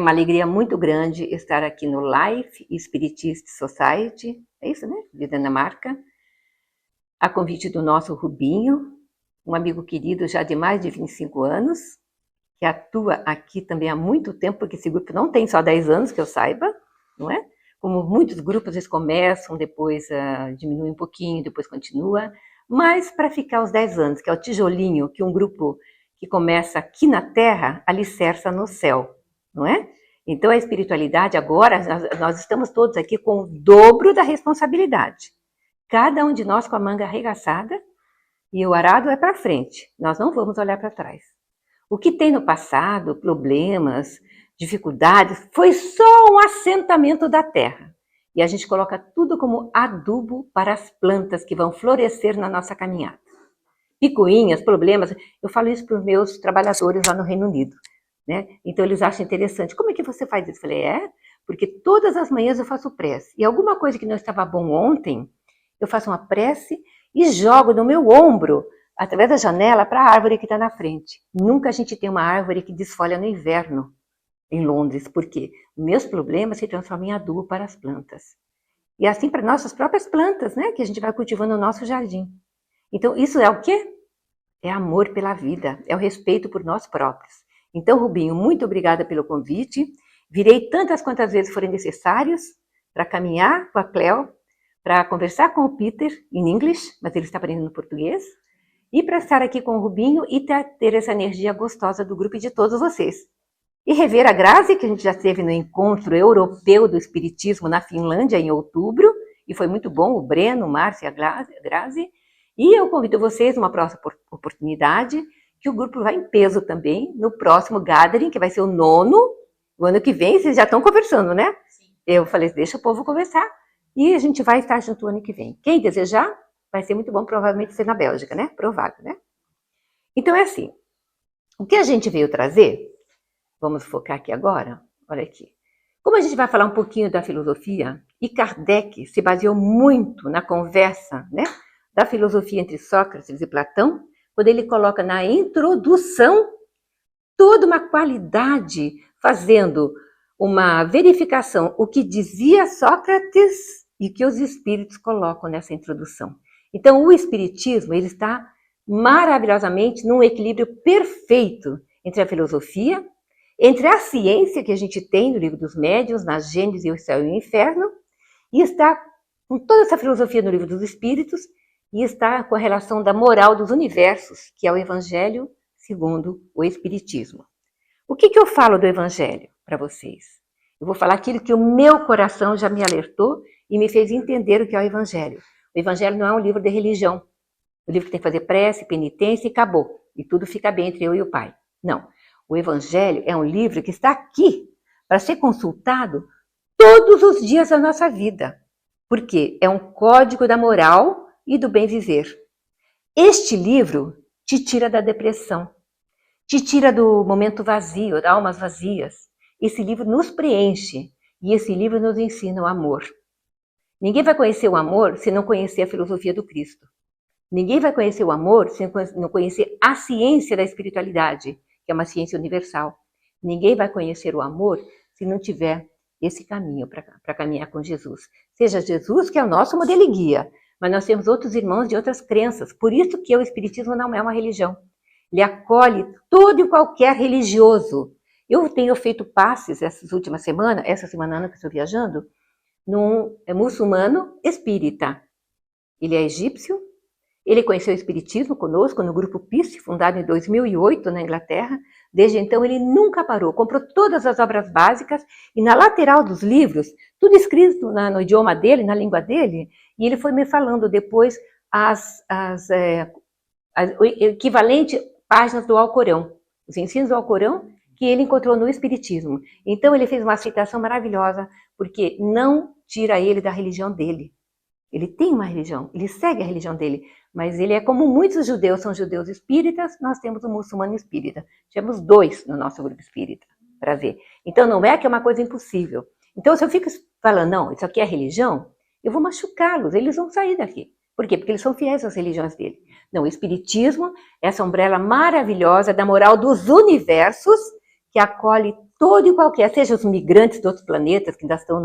uma alegria muito grande estar aqui no Life Spiritist Society, é isso, né? De Dinamarca, a convite do nosso Rubinho, um amigo querido já de mais de 25 anos, que atua aqui também há muito tempo, porque esse grupo não tem só 10 anos, que eu saiba, não é? Como muitos grupos, eles começam, depois diminuem um pouquinho, depois continua, mas para ficar os 10 anos, que é o tijolinho que um grupo que começa aqui na Terra, alicerça no céu, não é? Então a espiritualidade agora, nós estamos todos aqui com o dobro da responsabilidade. Cada um de nós com a manga arregaçada, e o arado é para frente, nós não vamos olhar para trás. O que tem no passado, problemas, dificuldades, foi só um assentamento da terra. E a gente coloca tudo como adubo para as plantas que vão florescer na nossa caminhada. Picuinhas, problemas, eu falo isso para os meus trabalhadores lá no Reino Unido, né? Então eles acham interessante. Como é que você faz isso? Eu falei, porque todas as manhãs eu faço prece. E alguma coisa que não estava bom ontem, eu faço uma prece e jogo no meu ombro, através da janela, para a árvore que está na frente. Nunca a gente tem uma árvore que desfolha no inverno em Londres, porque meus problemas se transformam em adubo para as plantas. E assim para nossas próprias plantas, né, que a gente vai cultivando no nosso jardim. Então isso é o quê? É amor pela vida, é o respeito por nós próprios. Então, Rubinho, muito obrigada pelo convite. Virei tantas quantas vezes forem necessários para caminhar com a Cleo, para conversar com o Peter em inglês, mas ele está aprendendo português, e para estar aqui com o Rubinho e ter essa energia gostosa do grupo e de todos vocês. E rever a Grazi, que a gente já esteve no encontro europeu do Espiritismo na Finlândia em outubro, e foi muito bom, o Breno, o Márcio e a Grazi. E eu convido vocês, numa próxima oportunidade, que o grupo vai em peso também, no próximo Gathering, que vai ser o 9º, o ano que vem, vocês já estão conversando, né? Sim. Eu falei, deixa o povo conversar, e a gente vai estar junto o ano que vem. Quem desejar, vai ser muito bom, provavelmente ser na Bélgica, né? Provável, né? Então é assim, o que a gente veio trazer, vamos focar aqui agora, olha aqui. Como a gente vai falar um pouquinho da filosofia, e Kardec se baseou muito na conversa, né, da filosofia entre Sócrates e Platão, quando ele coloca na introdução toda uma qualidade, fazendo uma verificação, o que dizia Sócrates e que os espíritos colocam nessa introdução. Então, o espiritismo, ele está maravilhosamente num equilíbrio perfeito entre a filosofia, entre a ciência que a gente tem no Livro dos Médiuns, na Gênesis, o Céu e o Inferno, e está com toda essa filosofia no Livro dos Espíritos, e está com a relação da moral dos universos, que é o Evangelho segundo o Espiritismo. O que eu falo do Evangelho para vocês? Eu vou falar aquilo que o meu coração já me alertou e me fez entender o que é o Evangelho. O Evangelho não é um livro de religião, um livro que tem que fazer prece, penitência e acabou, e tudo fica bem entre eu e o Pai. Não. O Evangelho é um livro que está aqui para ser consultado todos os dias da nossa vida, porque é um código da moral e do bem viver. Este livro te tira da depressão, te tira do momento vazio, das almas vazias. Esse livro nos preenche e esse livro nos ensina o amor. Ninguém vai conhecer o amor se não conhecer a filosofia do Cristo. Ninguém vai conhecer o amor se não conhecer a ciência da espiritualidade, que é uma ciência universal. Ninguém vai conhecer o amor se não tiver esse caminho para caminhar com Jesus. Seja Jesus, que é o nosso modelo e guia, mas nós temos outros irmãos de outras crenças. Por isso que o Espiritismo não é uma religião. Ele acolhe todo e qualquer religioso. Eu tenho feito passes essa semana que estou viajando, num muçulmano espírita. Ele é egípcio. Ele conheceu o Espiritismo conosco no Grupo Peace, fundado em 2008 na Inglaterra. Desde então ele nunca parou, comprou todas as obras básicas e na lateral dos livros, tudo escrito no idioma dele, na língua dele, e ele foi me falando depois o equivalente páginas do Alcorão, os ensinos do Alcorão que ele encontrou no Espiritismo. Então ele fez uma aceitação maravilhosa, porque não tira ele da religião dele. Ele tem uma religião, ele segue a religião dele, mas ele é como muitos judeus, são judeus espíritas, nós temos um muçulmano espírita. Temos 2 no nosso grupo espírita, para ver. Então não é que é uma coisa impossível. Então se eu fico falando, não, isso aqui é religião, eu vou machucá-los, eles vão sair daqui. Por quê? Porque eles são fiéis às religiões dele. Não, o Espiritismo é essa umbrella maravilhosa da moral dos universos, que acolhe todo e qualquer, seja os migrantes de outros planetas que ainda estão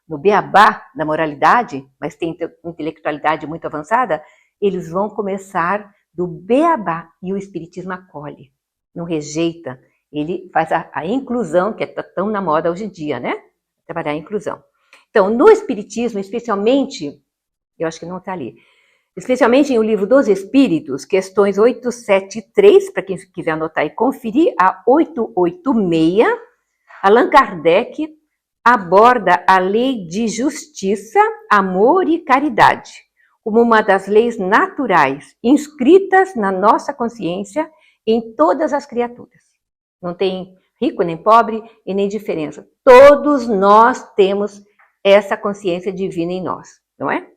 no beabá da moralidade, mas têm intelectualidade muito avançada, eles vão começar do beabá e o Espiritismo acolhe, não rejeita, ele faz a inclusão, que é tão na moda hoje em dia, né? Trabalhar a inclusão. Então, no Espiritismo, especialmente, eu acho que não está ali, especialmente em O Livro dos Espíritos, questões 873, para quem quiser anotar e conferir, a 886, Allan Kardec aborda a lei de justiça, amor e caridade, como uma das leis naturais inscritas na nossa consciência em todas as criaturas. Não tem rico nem pobre e nem diferença. Todos nós temos essa consciência divina em nós, não é?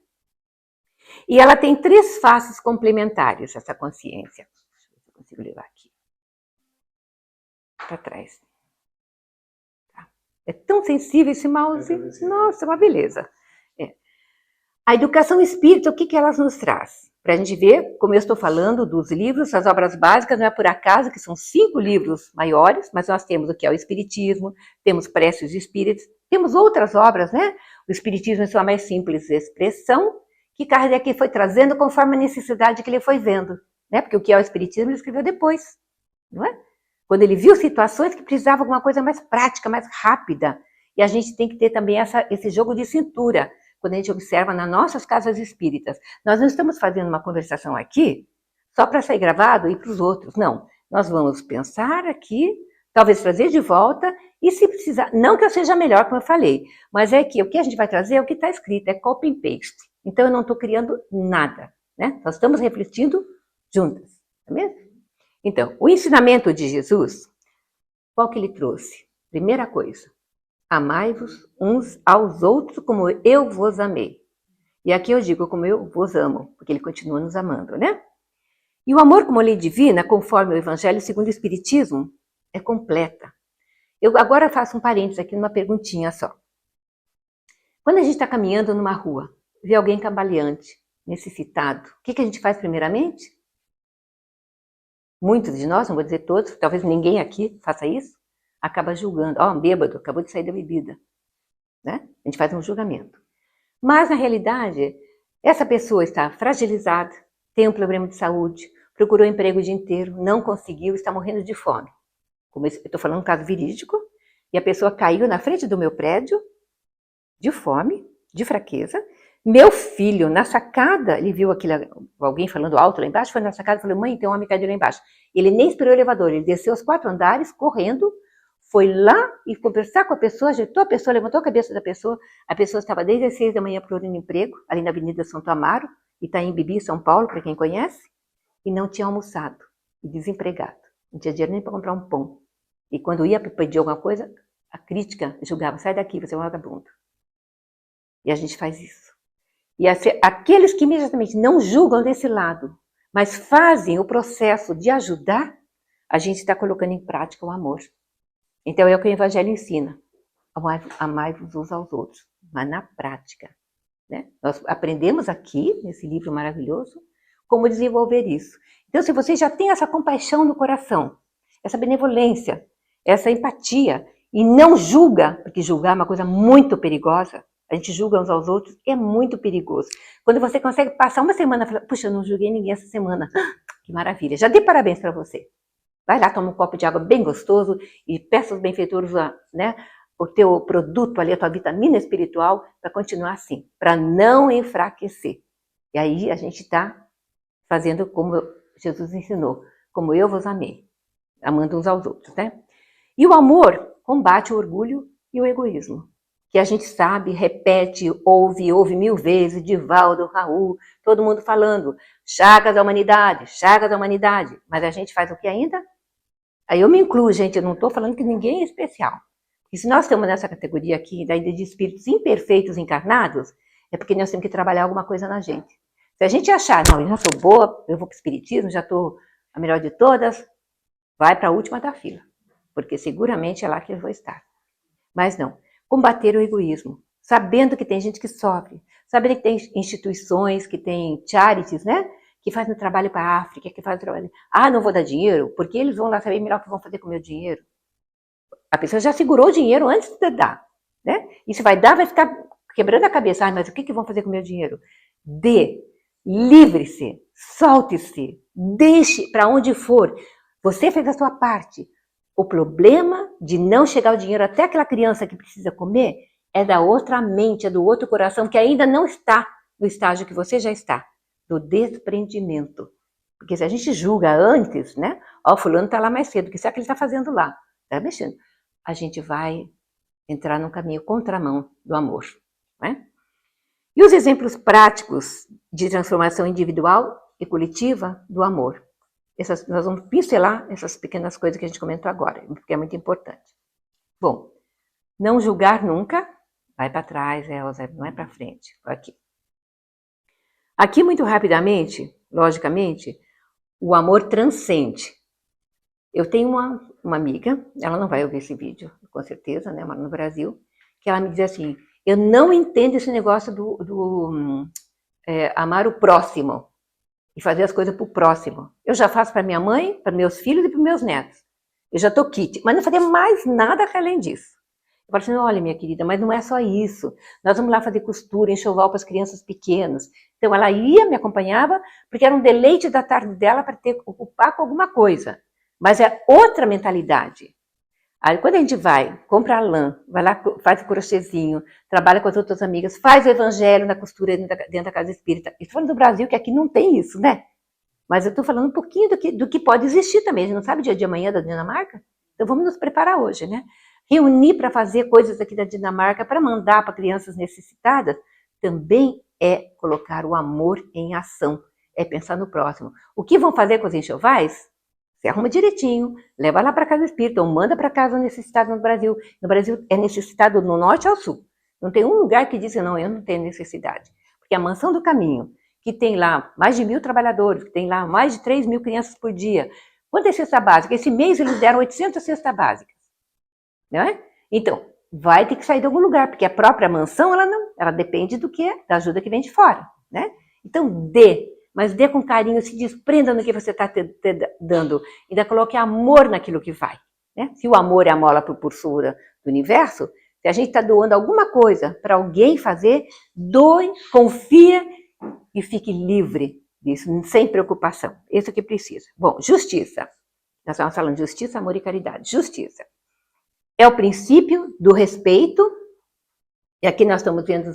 E ela tem 3 faces complementares, essa consciência. Deixa eu ver se eu consigo levar aqui. Para trás. Tá. É tão sensível esse mouse. Nossa, uma beleza. É. A educação espírita, o que elas nos traz? Para a gente ver, como eu estou falando dos livros, as obras básicas, não é por acaso que são 5 livros maiores, mas nós temos o que é o Espiritismo, temos Preces de Espíritos, temos outras obras, né? O Espiritismo é sua mais simples expressão, que Kardec foi trazendo conforme a necessidade que ele foi vendo, né? Porque o que é o Espiritismo ele escreveu depois, não é? Quando ele viu situações que precisavam de alguma coisa mais prática, mais rápida. E a gente tem que ter também esse jogo de cintura, quando a gente observa nas nossas casas espíritas. Nós não estamos fazendo uma conversação aqui só para sair gravado e ir para os outros, não. Nós vamos pensar aqui, talvez trazer de volta, e se precisar, não que eu seja melhor, como eu falei, mas é que o que a gente vai trazer é o que está escrito, é copy and paste. Então eu não estou criando nada, né? Nós estamos refletindo juntas, não é mesmo? Então, o ensinamento de Jesus, qual que ele trouxe? Primeira coisa, amai-vos uns aos outros como eu vos amei. E aqui eu digo como eu vos amo, porque ele continua nos amando, né? E o amor como lei divina, conforme o Evangelho segundo o Espiritismo, é completa. Eu agora faço um parênteses aqui numa perguntinha só. Quando a gente está caminhando numa rua, vê alguém cambaleante, necessitado, o que a gente faz primeiramente? Muitos de nós, não vou dizer todos, talvez ninguém aqui faça isso, acaba julgando. Ó, um bêbado, acabou de sair da bebida. Né? A gente faz um julgamento. Mas, na realidade, essa pessoa está fragilizada, tem um problema de saúde, procurou emprego o dia inteiro, não conseguiu, está morrendo de fome. Como eu estou falando um caso verídico, e a pessoa caiu na frente do meu prédio, de fome, de fraqueza. Meu filho, na sacada, ele viu alguém falando alto lá embaixo, foi na sacada e falou, mãe, tem um homem caído lá embaixo. Ele nem esperou o elevador, ele desceu os 4 andares, correndo, foi lá e conversar com a pessoa, ajeitou a pessoa, levantou a cabeça da pessoa. A pessoa estava desde as 6 da manhã procurando emprego, ali na Avenida Santo Amaro, Itaim Bibi, São Paulo, para quem conhece, e não tinha almoçado, e desempregado. Não tinha dinheiro nem para comprar um pão. E quando ia pedir alguma coisa, a crítica julgava, sai daqui, você é um vagabundo. E a gente faz isso. E aqueles que imediatamente não julgam desse lado, mas fazem o processo de ajudar, a gente está colocando em prática o amor. Então é o que o Evangelho ensina. Amai-vos uns aos outros, mas na prática. Né? Nós aprendemos aqui, nesse livro maravilhoso, como desenvolver isso. Então, se você já tem essa compaixão no coração, essa benevolência, essa empatia, e não julga, porque julgar é uma coisa muito perigosa, a gente julga uns aos outros, é muito perigoso. Quando você consegue passar uma semana, fala, puxa, eu não julguei ninguém essa semana. Que maravilha, já dei parabéns para você. Vai lá, toma um copo de água bem gostoso e peça aos benfeitores, né, o teu produto ali, a tua vitamina espiritual, para continuar assim, para não enfraquecer. E aí a gente está fazendo como Jesus ensinou, como eu vos amei, amando uns aos outros, né? E o amor combate o orgulho e o egoísmo, que a gente sabe, repete, ouve 1000 vezes, Divaldo, Raul, todo mundo falando, chagas da humanidade, mas a gente faz o que ainda? Aí eu me incluo, gente, eu não estou falando que ninguém é especial. E se nós estamos nessa categoria aqui, ainda de espíritos imperfeitos encarnados, é porque nós temos que trabalhar alguma coisa na gente. Se a gente achar, não, eu já estou boa, eu vou para o espiritismo, já estou a melhor de todas, vai para a última da fila, porque seguramente é lá que eu vou estar. Mas não, combater o egoísmo, sabendo que tem gente que sofre, sabendo que tem instituições, que tem charities, né? Que fazem trabalho para a África, que fazem trabalho... Ah, não vou dar dinheiro, porque eles vão lá saber melhor o que vão fazer com o meu dinheiro. A pessoa já segurou o dinheiro antes de dar, né? E se vai dar, vai ficar quebrando a cabeça. Mas o que vão fazer com o meu dinheiro? Dê, livre-se, solte-se, deixe para onde for. Você fez a sua parte. O problema de não chegar o dinheiro até aquela criança que precisa comer é da outra mente, é do outro coração que ainda não está no estágio que você já está, do desprendimento. Porque se a gente julga antes, né? Ó, fulano está lá mais cedo, o que será que ele está fazendo lá? Está mexendo. A gente vai entrar num caminho contramão do amor, né? E os exemplos práticos de transformação individual e coletiva do amor. Nós vamos pincelar essas pequenas coisas que a gente comentou agora, porque é muito importante. Bom, não julgar nunca. Vai para trás, Elza, não é para frente. Aqui. Aqui, muito rapidamente, logicamente, o amor transcende. Eu tenho uma amiga, ela não vai ouvir esse vídeo, com certeza, né, no Brasil, que ela me diz assim, eu não entendo esse negócio do amar o próximo e fazer as coisas para o próximo. Eu já faço para minha mãe, para meus filhos e para meus netos. Eu já estou kit, mas não fazer mais nada além disso. Eu falo assim, olha, minha querida, mas não é só isso. Nós vamos lá fazer costura, enxoval para as crianças pequenas. Então ela ia, me acompanhava, porque era um deleite da tarde dela para ter ocupar com alguma coisa. Mas é outra mentalidade. Aí quando a gente vai, compra a lã, vai lá, faz o crochêzinho, trabalha com as outras amigas, faz o evangelho na costura dentro da casa espírita. Estou falando do Brasil, que aqui não tem isso, né? Mas eu estou falando um pouquinho do que pode existir também. A gente não sabe o dia de amanhã da Dinamarca? Então vamos nos preparar hoje, né? Reunir para fazer coisas aqui da Dinamarca, para mandar para crianças necessitadas, também é colocar o amor em ação. É pensar no próximo. O que vão fazer com os enxovais? Você arruma direitinho, leva lá para casa espírita, ou manda para casa necessitado no Brasil. No Brasil é necessitado do norte ao sul. Não tem um lugar que diz, não, eu não tenho necessidade. Porque a Mansão do Caminho, que tem lá mais de 1.000 trabalhadores, que tem lá mais de 3.000 crianças por dia. Quanto é cesta básica? Esse mês eles deram 800 cestas básicas. Não é? Então, vai ter que sair de algum lugar, porque a própria mansão, ela depende da ajuda que vem de fora, né? Então, mas dê com carinho, se desprenda no que você está dando, ainda coloque amor naquilo que vai, né? Se o amor é a mola propulsora do universo, se a gente está doando alguma coisa para alguém fazer, doe, confia e fique livre disso, sem preocupação. Isso que precisa. Bom, justiça. Nós estamos falando de justiça, amor e caridade. Justiça. É o princípio do respeito, e aqui nós estamos vendo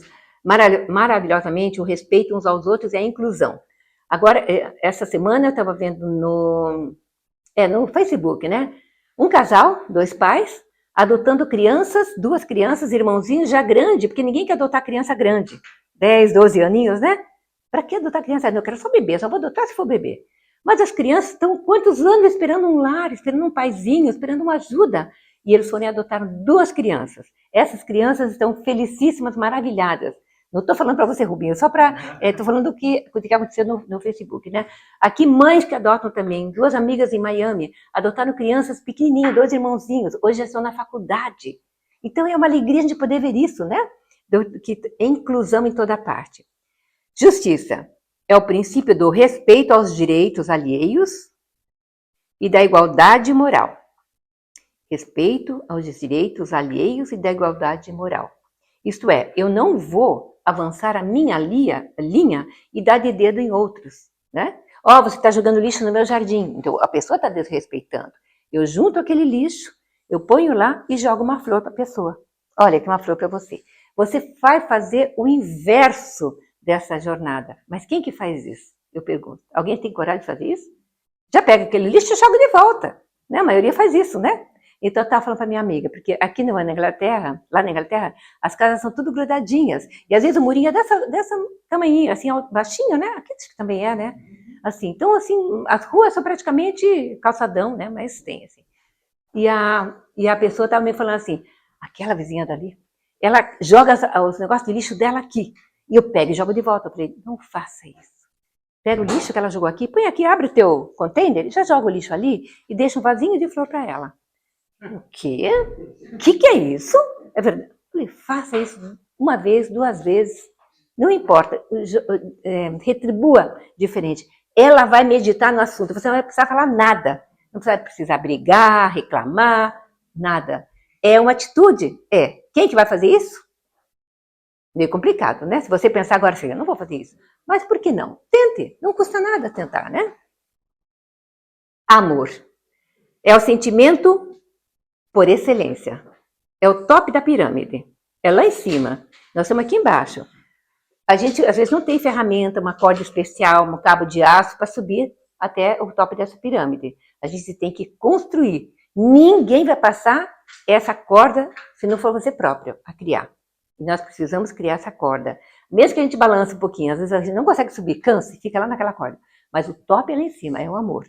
maravilhosamente o respeito uns aos outros e a inclusão. Agora, essa semana eu estava vendo no Facebook, né? Um casal, 2 pais, adotando crianças, 2 crianças, irmãozinhos já grande, porque ninguém quer adotar criança grande, 10, 12 aninhos, né? Para que adotar criança? Eu quero só bebê, só vou adotar se for bebê. Mas as crianças estão quantos anos esperando um lar, esperando um paizinho, esperando uma ajuda. E eles foram e adotaram 2 crianças. Essas crianças estão felicíssimas, maravilhadas. Não estou falando para você, Rubinho, só para... Estou falando do que aconteceu no Facebook, né? Aqui, mães que adotam também. 2 amigas em Miami adotaram crianças pequenininhas, 2 irmãozinhos. Hoje já estão na faculdade. Então, é uma alegria de poder ver isso, né? Que é inclusão em toda parte. Justiça é o princípio do respeito aos direitos alheios e da igualdade moral. Respeito aos direitos alheios e da igualdade moral. Isto é, eu não vou avançar a minha linha e dar de dedo em outros, né? Ó, você está jogando lixo no meu jardim. Então, a pessoa está desrespeitando. Eu junto aquele lixo, eu ponho lá e jogo uma flor para a pessoa. Olha, tem uma flor para você. Você vai fazer o inverso dessa jornada. Mas quem que faz isso? Eu pergunto. Alguém tem coragem de fazer isso? Já pega aquele lixo e joga de volta. Né? A maioria faz isso, né? Então eu estava falando para minha amiga, porque aqui lá na Inglaterra, as casas são tudo grudadinhas. E às vezes o murinho é dessa tamanhinho, assim, baixinho, né? Aqui acho que também é, né? Assim, então, assim, as ruas são praticamente calçadão, né? Mas tem, assim. E a pessoa estava me falando assim, aquela vizinha dali, ela joga os negócios de lixo dela aqui. E eu pego e jogo de volta. Eu falei, não faça isso. Pega o lixo que ela jogou aqui, põe aqui, abre o teu container, já joga o lixo ali e deixa um vasinho de flor para ela. O quê? O que é isso? É verdade. Eu falei, faça isso 1 vez, 2 vezes. Não importa. Retribua diferente. Ela vai meditar no assunto. Você não vai precisar falar nada. Não vai precisar brigar, reclamar, nada. É uma atitude? É. Quem que vai fazer isso? Meio complicado, né? Se você pensar agora assim, eu não vou fazer isso. Mas por que não? Tente, não custa nada tentar, né? Amor. É o sentimento por excelência. É o top da pirâmide. É lá em cima. Nós estamos aqui embaixo. A gente, às vezes, não tem ferramenta, uma corda especial, um cabo de aço para subir até o topo dessa pirâmide. A gente tem que construir. Ninguém vai passar essa corda se não for você próprio a criar. E nós precisamos criar essa corda. Mesmo que a gente balance um pouquinho, às vezes a gente não consegue subir, cansa e fica lá naquela corda. Mas o top é lá em cima, é o amor.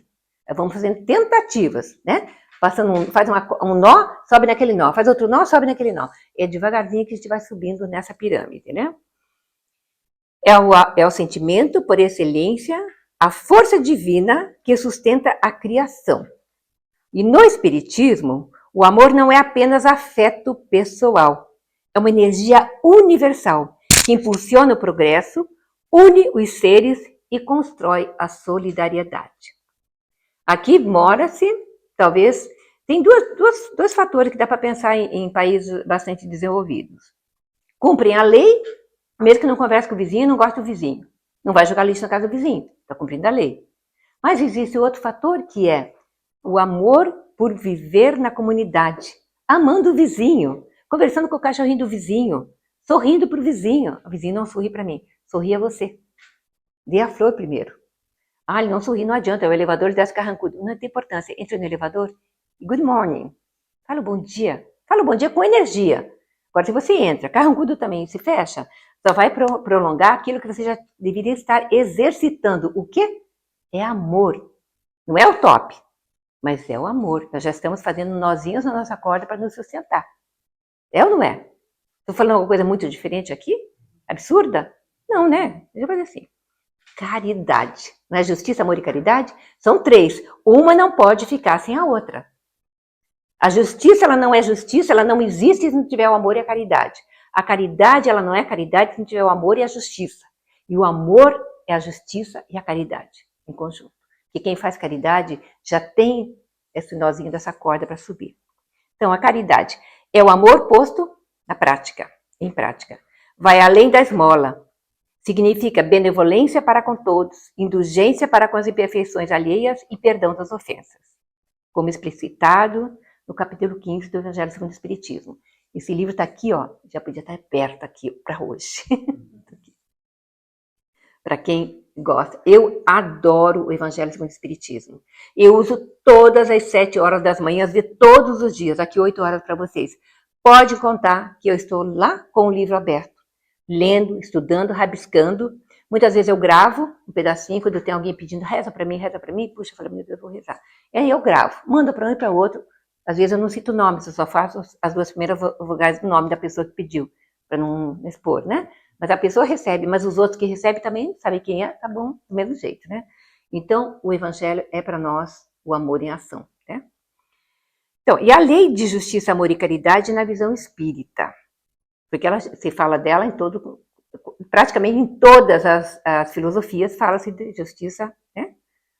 Vamos fazendo tentativas, né? Passando faz um nó, sobe naquele nó. Faz outro nó, sobe naquele nó. É devagarzinho que a gente vai subindo nessa pirâmide, né? É o sentimento por excelência, a força divina que sustenta a criação. E no Espiritismo, o amor não é apenas afeto pessoal. É uma energia universal que impulsiona o progresso, une os seres e constrói a solidariedade. Aqui mora-se, talvez, tem dois fatores que dá para pensar em países bastante desenvolvidos. Cumprem a lei, mesmo que não converse com o vizinho, não gosta do vizinho. Não vai jogar lixo na casa do vizinho, está cumprindo a lei. Mas existe outro fator que é o amor por viver na comunidade, amando o vizinho, conversando com o cachorrinho do vizinho, sorrindo para o vizinho. O vizinho não sorri para mim, sorri a você. Dê a flor primeiro. Ah, ele não sorri, não adianta, o elevador desce carrancudo. Não tem importância, entra no elevador, good morning, fala bom dia com energia. Agora, se você entra, carrancudo também se fecha, só vai prolongar aquilo que você já deveria estar exercitando. O quê? É amor. Não é o top, mas é o amor. Nós já estamos fazendo nozinhos na nossa corda para nos sustentar. É ou não é? Estou falando alguma coisa muito diferente aqui? Absurda? Não, né? Deixa eu fazer assim. Caridade. Não é justiça, amor e caridade? São três. Uma não pode ficar sem a outra. A justiça, ela não é justiça, ela não existe se não tiver o amor e a caridade. A caridade, ela não é caridade se não tiver o amor e a justiça. E o amor é a justiça e a caridade em conjunto. Porque quem faz caridade já tem esse nozinho dessa corda para subir. Então, a caridade é o amor posto na prática, em prática. Vai além da esmola. Significa benevolência para com todos, indulgência para com as imperfeições alheias e perdão das ofensas. Como explicitado no capítulo 15 do Evangelho segundo o Espiritismo. Esse livro está aqui, ó, já podia estar perto aqui para hoje. Para quem gosta. Eu adoro o Evangelho segundo o Espiritismo. Eu uso todas as 7 horas das manhãs de todos os dias, aqui 8 horas para vocês. Pode contar que eu estou lá com o livro aberto, lendo, estudando, rabiscando. Muitas vezes eu gravo um pedacinho, quando tem alguém pedindo, reza para mim, puxa, eu falo, meu Deus, eu vou rezar. E aí eu gravo, mando para um e para outro. Às vezes eu não cito nomes, eu só faço as 2 primeiras vogais do nome da pessoa que pediu, para não expor, né? Mas a pessoa recebe, mas os outros que recebem também sabem quem é, tá bom, do mesmo jeito, né? Então, o Evangelho é para nós o amor em ação, né? Então, e a lei de justiça, amor e caridade na visão espírita? Porque se fala dela em praticamente em todas as filosofias fala-se de justiça, né?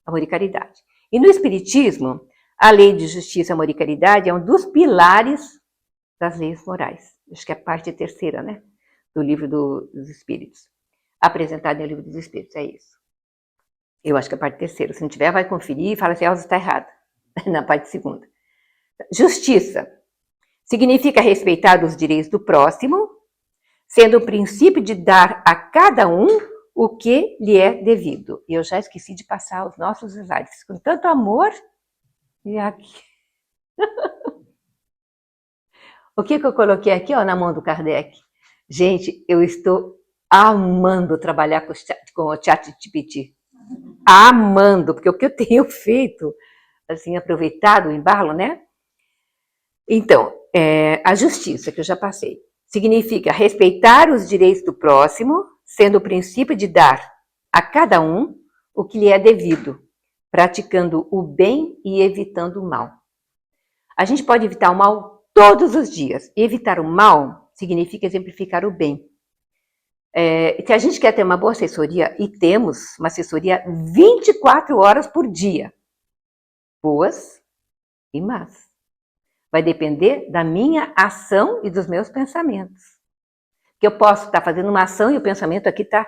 Amor e caridade. E no Espiritismo, a lei de justiça, amor e caridade é um dos pilares das leis morais. Acho que é a parte terceira, né? Do livro dos Espíritos. Apresentado no livro dos Espíritos, é isso. Eu acho que é a parte terceira. Se não tiver, vai conferir e fala se Elza está errada. Na parte segunda. Justiça significa respeitar os direitos do próximo, sendo o princípio de dar a cada um o que lhe é devido. E eu já esqueci de passar os nossos slides com tanto amor. E aqui. O que eu coloquei aqui, ó, na mão do Kardec? Gente, eu estou amando trabalhar com o ChatGPT. Amando, porque o que eu tenho feito, assim, aproveitado o embalo, né? Então, a justiça, que eu já passei, significa respeitar os direitos do próximo, sendo o princípio de dar a cada um o que lhe é devido, praticando o bem e evitando o mal. A gente pode evitar o mal todos os dias. E evitar o mal significa exemplificar o bem. Se a gente quer ter uma boa assessoria, e temos uma assessoria 24 horas por dia, boas e más. Vai depender da minha ação e dos meus pensamentos. Que eu posso estar fazendo uma ação e o pensamento aqui está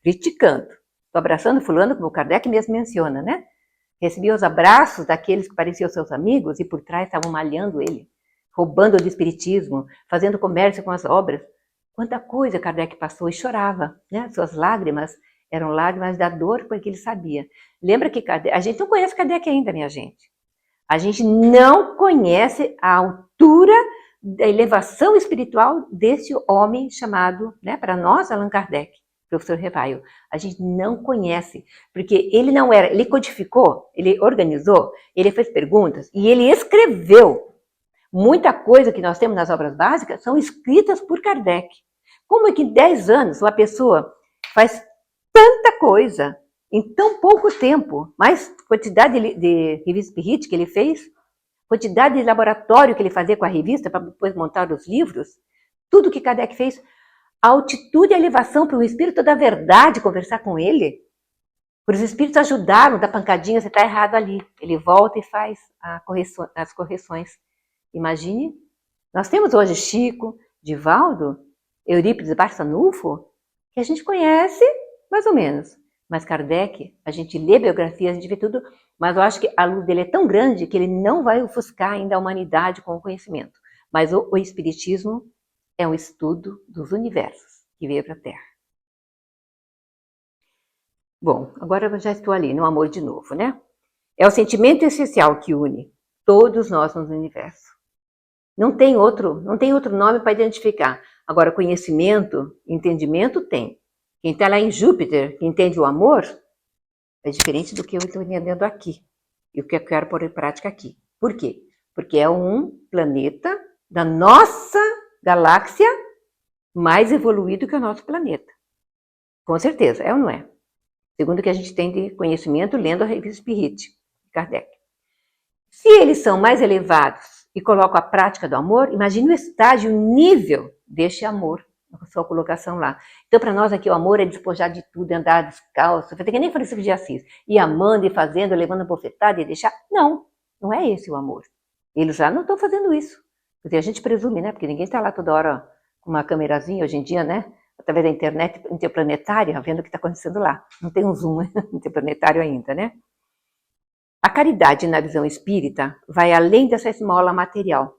criticando. Estou abraçando fulano, como o Kardec mesmo menciona, né? Recebi os abraços daqueles que pareciam seus amigos e por trás estavam malhando ele, roubando do espiritismo, fazendo comércio com as obras. Quanta coisa Kardec passou e chorava, né? Suas lágrimas eram lágrimas da dor, porque ele sabia. Lembra que Kardec, a gente não conhece Kardec ainda, minha gente. A gente não conhece a altura da elevação espiritual desse homem chamado, né, para nós, Allan Kardec, professor Revaio. A gente não conhece, porque ele não era, ele codificou, ele organizou, ele fez perguntas e ele escreveu. Muita coisa que nós temos nas obras básicas são escritas por Kardec. Como é que em 10 anos uma pessoa faz tanta coisa em tão pouco tempo? Mais quantidade de revista Spirit que ele fez, quantidade de laboratório que ele fazia com a revista para depois montar os livros, tudo que Kardec fez, a altitude e a elevação para o espírito da verdade conversar com ele, para os espíritos ajudaram, da pancadinha, você está errado ali. Ele volta e faz as correções. Imagine, nós temos hoje Chico, Divaldo, Eurípides Barçanufo, que a gente conhece mais ou menos. Mas Kardec, a gente lê biografia, a gente vê tudo, mas eu acho que a luz dele é tão grande que ele não vai ofuscar ainda a humanidade com o conhecimento. Mas o Espiritismo é um estudo dos universos que veio para a Terra. Bom, agora eu já estou ali no amor de novo, né? É o sentimento essencial que une todos nós no universo. Não tem outro nome para identificar. Agora, conhecimento, entendimento tem. Quem está lá em Júpiter, que entende o amor, é diferente do que eu estou entendendo aqui. E o que eu quero pôr em prática aqui. Por quê? Porque é um planeta da nossa galáxia mais evoluído que o nosso planeta. Com certeza, é ou não é? Segundo o que a gente tem de conhecimento lendo a revista Spirit, Kardec. Se eles são mais elevados e colocam a prática do amor, imagine o estágio, o nível deste amor, a sua colocação lá. Então, para nós aqui, o amor é despojar de tudo, andar descalço, fazer que nem Francisco de Assis, e amando e fazendo, levando bofetada e deixar. Não, não é esse o amor. Eles já não estão fazendo isso. Porque a gente presume, né? Porque ninguém está lá toda hora com uma câmerazinha hoje em dia, né? Através da internet interplanetária, vendo o que está acontecendo lá. Não tem um zoom interplanetário ainda, né? A caridade na visão espírita vai além dessa esmola material.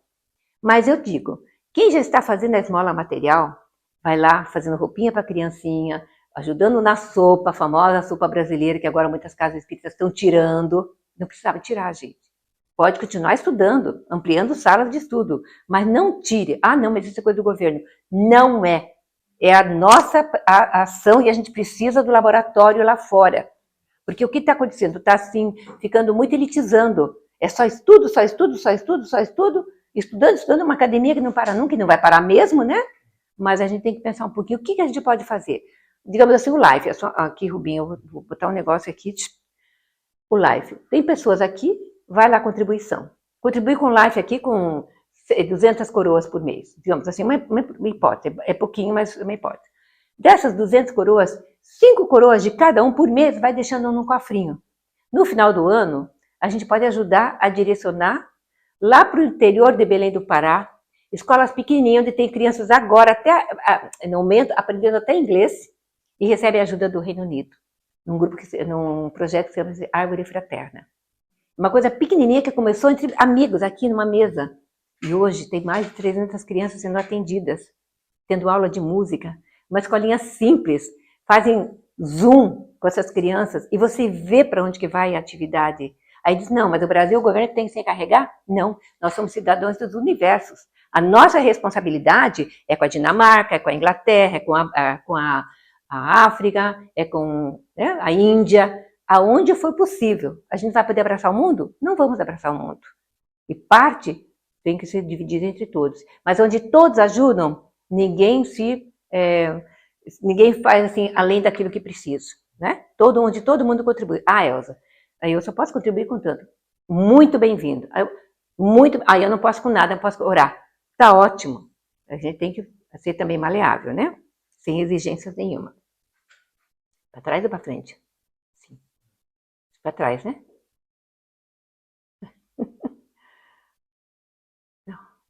Mas eu digo, quem já está fazendo a esmola material, vai lá fazendo roupinha para a criancinha, ajudando na sopa, a famosa sopa brasileira, que agora muitas casas espíritas estão tirando. Não precisava tirar, gente. Pode continuar estudando, ampliando salas de estudo, mas não tire. Ah, não, mas isso é coisa do governo. Não é. É a nossa ação e a gente precisa do laboratório lá fora. Porque o que está acontecendo? Está assim, ficando muito elitizando. É só estudo, só estudo, só estudo, só estudo. Estudando, uma academia que não para nunca, e não vai parar mesmo, né? Mas a gente tem que pensar um pouquinho, o que a gente pode fazer? Digamos assim, o live. Aqui, Rubinho, eu vou botar um negócio aqui. O live. Tem pessoas aqui, vai lá contribuição. Contribui com o live aqui com 200 coroas por mês. Digamos assim, uma hipótese. É pouquinho, mas uma hipótese. Dessas 200 coroas, 5 coroas de cada um por mês vai deixando num cofrinho. No final do ano, a gente pode ajudar a direcionar lá para o interior de Belém do Pará, escolas pequenininhas, onde tem crianças agora, até no momento, aprendendo até inglês, e recebem ajuda do Reino Unido, num projeto que se chama Árvore Fraterna. Uma coisa pequenininha que começou entre amigos, aqui numa mesa. E hoje tem mais de 300 crianças sendo atendidas, tendo aula de música. Uma escolinha simples, fazem Zoom com essas crianças e você vê para onde que vai a atividade. Aí diz, não, mas o Brasil, o governo tem que se encarregar? Não, nós somos cidadãos dos universos. A nossa responsabilidade é com a Dinamarca, é com a Inglaterra, é com a África, é com, né, a Índia, aonde for possível. A gente vai poder abraçar o mundo? Não vamos abraçar o mundo. E parte tem que ser dividida entre todos. Mas onde todos ajudam, ninguém faz assim além daquilo que precisa, né? Onde todo mundo contribui. Ah, Elza, aí eu só posso contribuir com tanto. Muito bem-vindo. Aí eu não posso com nada, eu posso orar. Tá ótimo. A gente tem que ser também maleável, né? Sem exigências nenhuma. Para trás ou para frente? Sim. Para trás, né?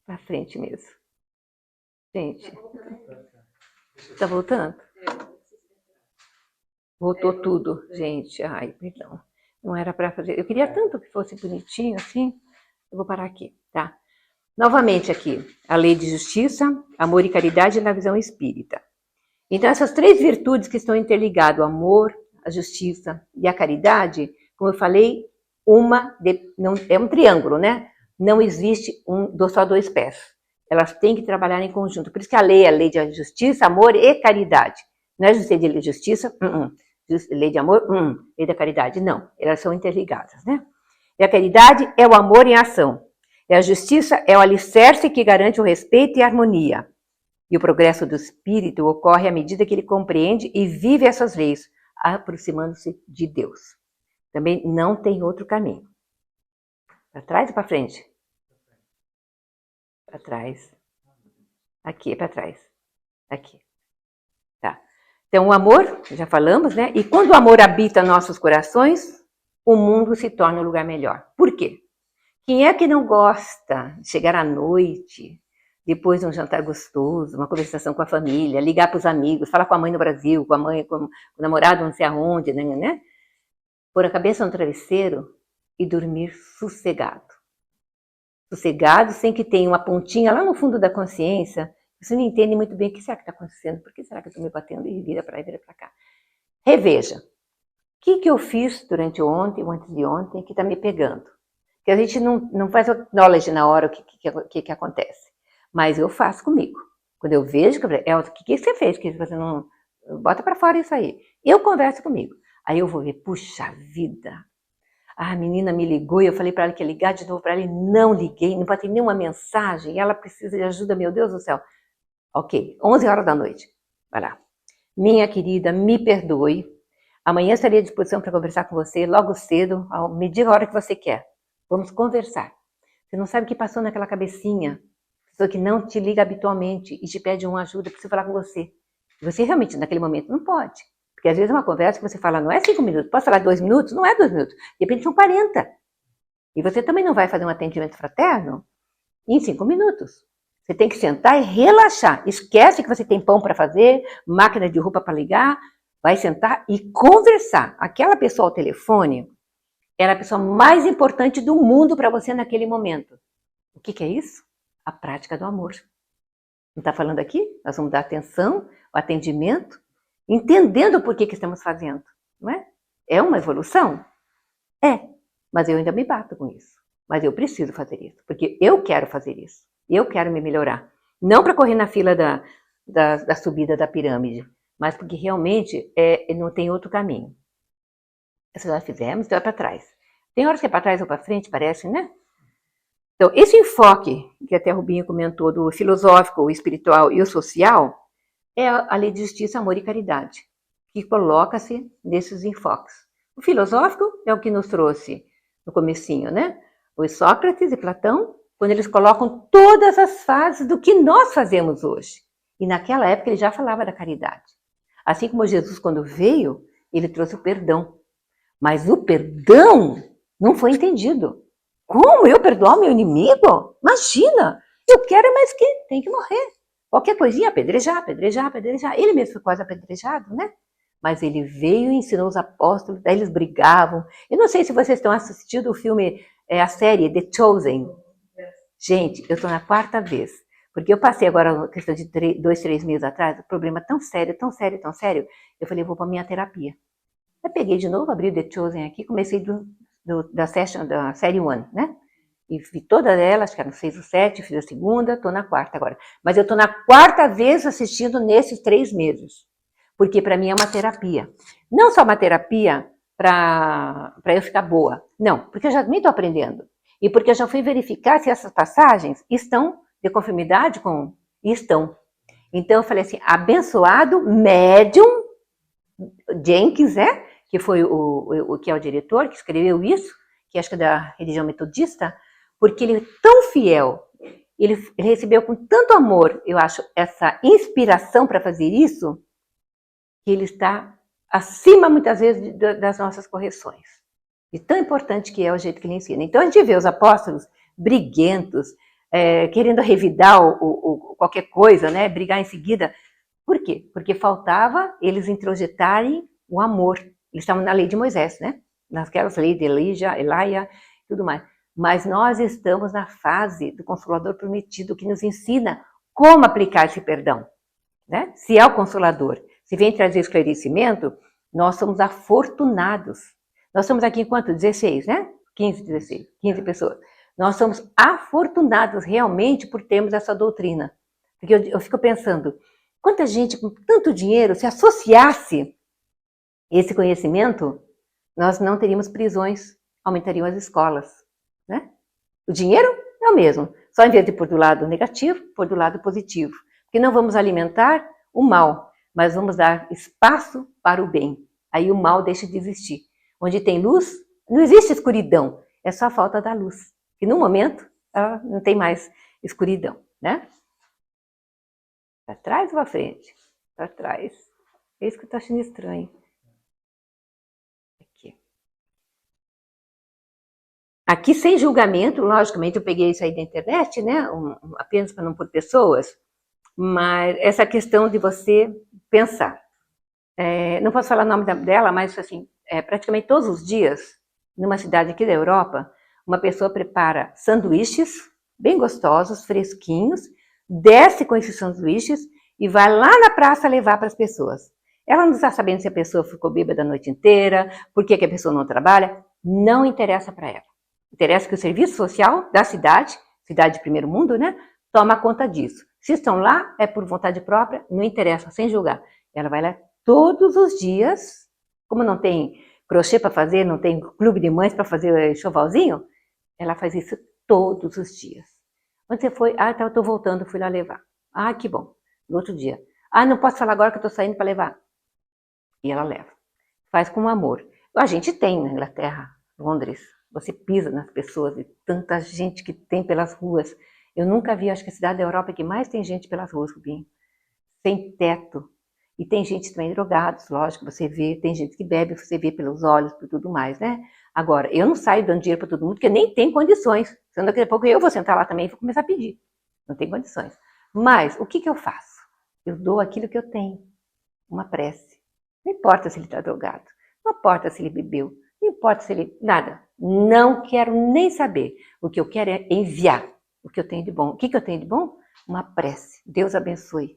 Pra frente mesmo. Gente, tá voltando? Voltou tudo, gente. Ai, perdão. Não era para fazer. Eu queria tanto que fosse bonitinho assim. Eu vou parar aqui, tá? Novamente aqui, a lei de justiça, amor e caridade na visão espírita. Então, essas três virtudes que estão interligadas, o amor, a justiça e a caridade, como eu falei, não, é um triângulo, né? Não existe só dois pés. Elas têm que trabalhar em conjunto. Por isso que a lei é a lei de justiça, amor e caridade. Não é lei de justiça, lei de amor, lei da caridade. Não, elas são interligadas, né? E a caridade é o amor em ação. E a justiça é o alicerce que garante o respeito e a harmonia. E o progresso do espírito ocorre à medida que ele compreende e vive essas leis, aproximando-se de Deus. Também não tem outro caminho. Para trás ou para frente? Para trás. Aqui, é para trás. Aqui. Tá. Então, o amor, já falamos, né? E quando o amor habita nossos corações, o mundo se torna um lugar melhor. Por quê? Quem é que não gosta de chegar à noite, depois de um jantar gostoso, uma conversação com a família, ligar para os amigos, falar com a mãe no Brasil, com a mãe, com o namorado não sei aonde, né? Pôr a cabeça no travesseiro e dormir sossegado. Sossegado, sem que tenha uma pontinha lá no fundo da consciência, você não entende muito bem o que será que está acontecendo, por que será que eu estou me batendo e vira para lá e vira para cá. Reveja, o que eu fiz durante ontem ou antes de ontem que está me pegando? Porque a gente não faz knowledge na hora o que acontece. Mas eu faço comigo. Quando eu vejo, o que você fez? Que você não bota para fora isso aí. Eu converso comigo. Aí eu vou ver, puxa vida. A menina me ligou e eu falei para ela que ia ligar de novo para ela e não liguei, não botei nenhuma mensagem. Ela precisa de ajuda, meu Deus do céu. Ok, 11 horas da noite. Vai lá. Minha querida, me perdoe. Amanhã estarei à disposição para conversar com você logo cedo. Me diga a hora que você quer. Vamos conversar. Você não sabe o que passou naquela cabecinha. Pessoa que não te liga habitualmente e te pede uma ajuda para você falar com você. E você realmente, naquele momento, não pode. Porque às vezes é uma conversa que você fala, não é 5 minutos, posso falar 2 minutos? Não é 2 minutos. De repente são 40. E você também não vai fazer um atendimento fraterno em 5 minutos. Você tem que sentar e relaxar. Esquece que você tem pão para fazer, máquina de roupa para ligar. Vai sentar e conversar. Aquela pessoa ao telefone era a pessoa mais importante do mundo para você naquele momento. O que é isso? A prática do amor. Não está falando aqui? Nós vamos dar atenção, o atendimento, entendendo por que estamos fazendo. Não é? É uma evolução? É, mas eu ainda me bato com isso. Mas eu preciso fazer isso, porque eu quero fazer isso. Eu quero me melhorar. Não para correr na fila da subida da pirâmide, mas porque realmente não tem outro caminho. Isso já fizemos, então é para trás. Tem horas que é para trás ou para frente, parece, né? Então, esse enfoque, que até o Rubinho comentou, do filosófico, o espiritual e o social, é a lei de justiça, amor e caridade, que coloca-se nesses enfoques. O filosófico é o que nos trouxe no comecinho, né? Os Sócrates e Platão, quando eles colocam todas as fases do que nós fazemos hoje. E naquela época ele já falava da caridade. Assim como Jesus, quando veio, ele trouxe o perdão. Mas o perdão não foi entendido. Como eu perdoar meu inimigo? Imagina! Eu quero, mas que tem que morrer. Qualquer coisinha, apedrejar, apedrejar, apedrejar. Ele mesmo foi quase apedrejado, né? Mas ele veio e ensinou os apóstolos, daí eles brigavam. Eu não sei se vocês estão assistindo o filme, a série The Chosen. Gente, eu estou na 4ª vez. Porque eu passei agora, uma questão de 2, 3 meses atrás, um problema tão sério, tão sério, tão sério. Eu falei, vou para minha terapia. Eu peguei de novo, abri o The Chosen aqui, comecei da série 1, né? E vi todas elas, acho que eram 6 ou 7, fiz a segunda, estou na 4ª agora. Mas eu estou na 4ª vez assistindo nesses 3 meses. Porque para mim é uma terapia. Não só uma terapia para eu ficar boa. Não, porque eu já também estou aprendendo. E porque eu já fui verificar se essas passagens estão de conformidade com... Estão. Então eu falei assim, abençoado médium Jenkins, que foi o que é o diretor, que escreveu isso, que acho que é da religião metodista, porque ele é tão fiel, ele recebeu com tanto amor, eu acho, essa inspiração para fazer isso, que ele está acima, muitas vezes, das nossas correções. E tão importante que é o jeito que ele ensina. Então, a gente vê os apóstolos briguentos, querendo revidar qualquer coisa, né? Brigar em seguida. Por quê? Porque faltava eles introjetarem o amor. Eles estavam na lei de Moisés, né? Naquelas leis de Elijah, tudo mais. Mas nós estamos na fase do Consolador Prometido, que nos ensina como aplicar esse perdão, né? Se é o Consolador, se vem trazer esclarecimento, nós somos afortunados. Nós estamos aqui em quanto? 16, né? 15, 16, 15 pessoas. Nós somos afortunados realmente por termos essa doutrina. Porque eu fico pensando, quanta gente com tanto dinheiro, se associasse esse conhecimento, nós não teríamos prisões, aumentariam as escolas, né? O dinheiro é o mesmo, só em vez de pôr do lado negativo, pôr do lado positivo. Porque não vamos alimentar o mal, mas vamos dar espaço para o bem. Aí o mal deixa de existir. Onde tem luz, não existe escuridão, é só a falta da luz. E no momento, não tem mais escuridão, né? Para trás ou para frente? Para trás. É isso que eu estou achando estranho. Aqui sem julgamento, logicamente eu peguei isso aí da internet, né? Apenas para não pôr pessoas, mas essa questão de você pensar. Não posso falar o nome dela, mas assim, praticamente todos os dias, numa cidade aqui da Europa, uma pessoa prepara sanduíches bem gostosos, fresquinhos, desce com esses sanduíches e vai lá na praça levar para as pessoas. Ela não está sabendo se a pessoa ficou bêbada a noite inteira, por que a pessoa não trabalha, não interessa para ela. Interessa que o serviço social da cidade, cidade de primeiro mundo, né, toma conta disso. Se estão lá, é por vontade própria, não interessa, sem julgar. Ela vai lá todos os dias, como não tem crochê para fazer, não tem clube de mães para fazer enxovalzinho, ela faz isso todos os dias. Onde você foi? Ah, tá, eu estou voltando, fui lá levar. Ah, que bom. No outro dia. Ah, não posso falar agora que eu estou saindo para levar. E ela leva. Faz com amor. A gente tem na Inglaterra, Londres, você pisa nas pessoas e tanta gente que tem pelas ruas. Eu nunca vi, acho que a cidade da Europa que mais tem gente pelas ruas, Rubinho. Sem teto. E tem gente também drogados, lógico, você vê, tem gente que bebe, você vê pelos olhos, por tudo mais, né? Agora, eu não saio dando dinheiro para todo mundo, porque nem tem condições. Senão daqui a pouco eu vou sentar lá também e vou começar a pedir. Não tem condições. Mas, o que eu faço? Eu dou aquilo que eu tenho. Uma prece. Não importa se ele está drogado. Não importa se ele bebeu. Não importa se ele... Nada. Não quero nem saber. O que eu quero é enviar o que eu tenho de bom. O que eu tenho de bom? Uma prece. Deus abençoe.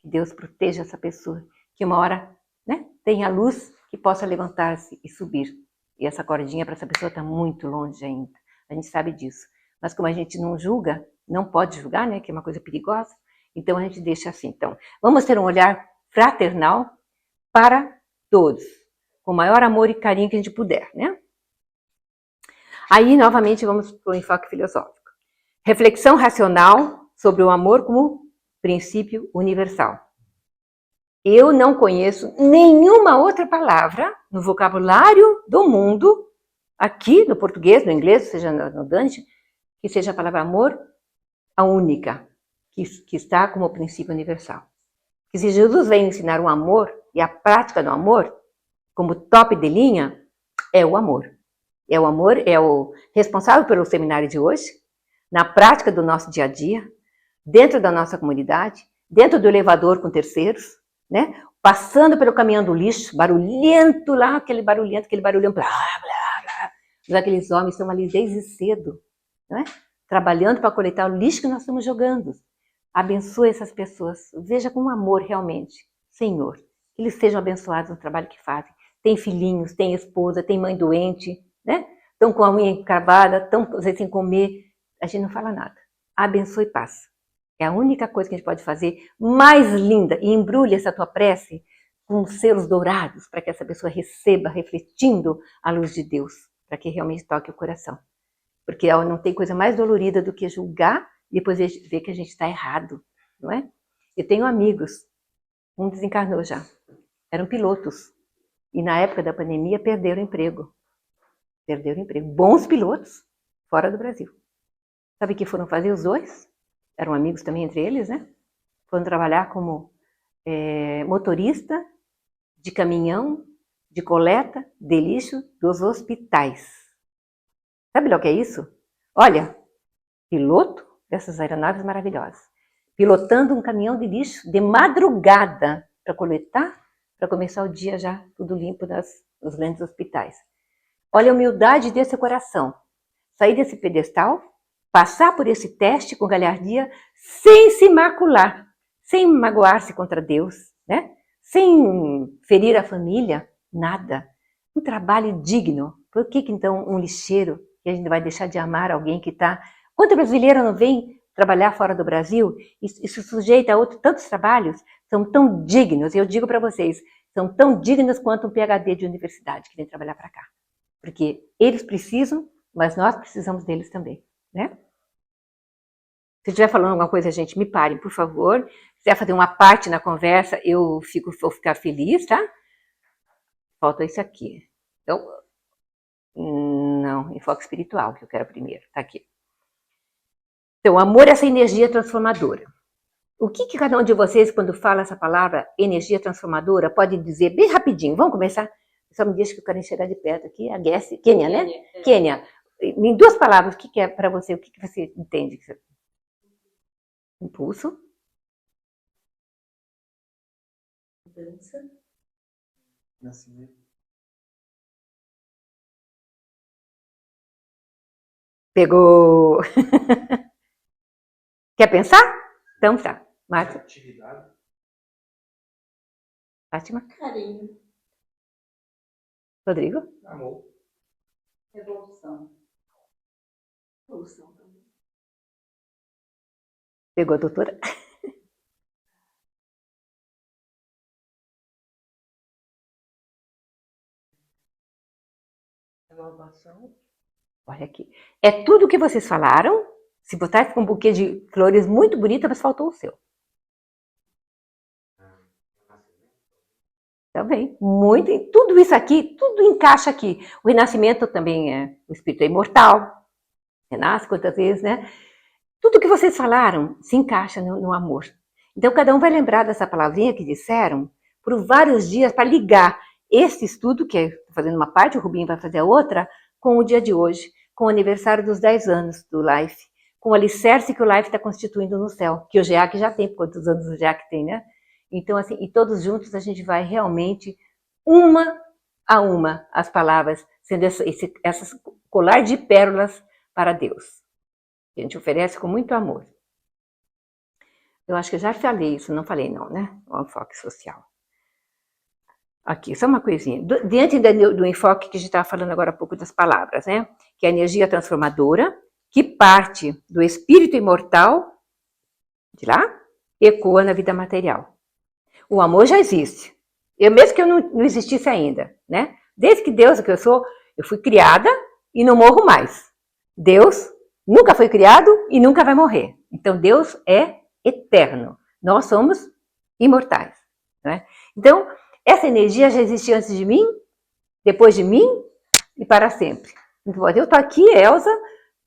Que Deus proteja essa pessoa. Que uma hora, né, tenha luz que possa levantar-se e subir. E essa cordinha para essa pessoa está muito longe ainda. A gente sabe disso. Mas como a gente não julga, não pode julgar, né, que é uma coisa perigosa, então a gente deixa assim. Então, vamos ter um olhar fraternal para todos, com o maior amor e carinho que a gente puder, né? Aí, novamente, vamos para o enfoque filosófico. Reflexão racional sobre o amor como princípio universal. Eu não conheço nenhuma outra palavra no vocabulário do mundo, aqui no português, no inglês, seja no Dante, que seja a palavra amor a única, que está como princípio universal. Que se Jesus vem ensinar o amor e a prática do amor, como top de linha, é o amor. É o amor, é o responsável pelo seminário de hoje, na prática do nosso dia a dia, dentro da nossa comunidade, dentro do elevador com terceiros, né? Passando pelo caminhão do lixo, barulhento lá, aquele barulhão, blá, blá, blá. Mas aqueles homens estão ali desde cedo, né? Trabalhando para coletar o lixo que nós estamos jogando. Abençoe essas pessoas, veja com amor realmente, Senhor, que eles sejam abençoados no trabalho que fazem. Tem filhinhos, tem esposa, tem mãe doente, né? Estão com a unha encravada, estão às vezes sem comer, a gente não fala nada. Abençoe e paz. É a única coisa que a gente pode fazer mais linda, e embrulhe essa tua prece com selos dourados, para que essa pessoa receba, refletindo a luz de Deus, para que realmente toque o coração. Porque não tem coisa mais dolorida do que julgar e depois ver que a gente está errado, não é? Eu tenho amigos, um desencarnou já, eram pilotos, e na época da pandemia perderam emprego. Perderam emprego. Bons pilotos, fora do Brasil. Sabe o que foram fazer os dois? Eram amigos também entre eles, né? Foram trabalhar como motorista de caminhão de coleta de lixo dos hospitais. Sabe lá o que é isso? Olha, piloto, dessas aeronaves maravilhosas, pilotando um caminhão de lixo de madrugada para coletar, para começar o dia já tudo limpo nos grandes hospitais. Olha a humildade desse coração. Sair desse pedestal, passar por esse teste com galhardia, sem se macular, sem magoar-se contra Deus, né? Sem ferir a família, nada. Um trabalho digno. Por que então um lixeiro, que a gente vai deixar de amar alguém que está... Quanto brasileiro não vem trabalhar fora do Brasil e se sujeita a tantos trabalhos, são tão dignos, eu digo para vocês, são tão dignos quanto um PhD de universidade que vem trabalhar para cá. Porque eles precisam, mas nós precisamos deles também, né? Se estiver falando alguma coisa, gente, me parem, por favor. Se quiser fazer uma parte na conversa, eu vou ficar feliz, tá? Falta isso aqui. Então, não, enfoque espiritual, que eu quero primeiro, tá aqui. Então, amor é essa energia transformadora. O que cada um de vocês, quando fala essa palavra energia transformadora, pode dizer bem rapidinho? Vamos começar? Só me diz que eu quero chegar de perto aqui. A Kênia, né? Kênia. Em 2 palavras, o que é para você? O que você entende? Impulso. Mudança. Nascimento. Pegou. Quer pensar? Então tá. Márcia. Atividade. Fátima. Carinho. Rodrigo. Amor. Revolução. Revolução também. Pegou a doutora? Renovação. Olha aqui. É tudo o que vocês falaram. Se botar com um buquê de flores muito bonito, mas faltou o seu. Também. Muito. Tudo isso aqui, tudo encaixa aqui. O renascimento também é. O espírito é imortal. Renasce quantas vezes, né? Tudo que vocês falaram se encaixa no amor. Então, cada um vai lembrar dessa palavrinha que disseram por vários dias para ligar esse estudo, que é fazendo uma parte, o Rubinho vai fazer a outra, com o dia de hoje, com o aniversário dos 10 anos do Life, com o alicerce que o Life está constituindo no céu, que o GEAC já tem, quantos anos o GEAC tem, né? Então, assim, e todos juntos a gente vai realmente, uma a uma, as palavras, sendo essas colar de pérolas para Deus. A gente oferece com muito amor. Eu acho que eu já falei isso, não falei não, né? O enfoque social. Aqui, só uma coisinha. Diante do enfoque que a gente estava falando agora há pouco das palavras, né? Que é a energia transformadora, que parte do espírito imortal, de lá, ecoa na vida material. O amor já existe. Mesmo que eu não existisse ainda, né? Desde que Deus, que eu sou, eu fui criada e não morro mais. Deus nunca foi criado e nunca vai morrer. Então, Deus é eterno. Nós somos imortais, né? Então, essa energia já existia antes de mim, depois de mim e para sempre. Então, eu estou aqui, Elza,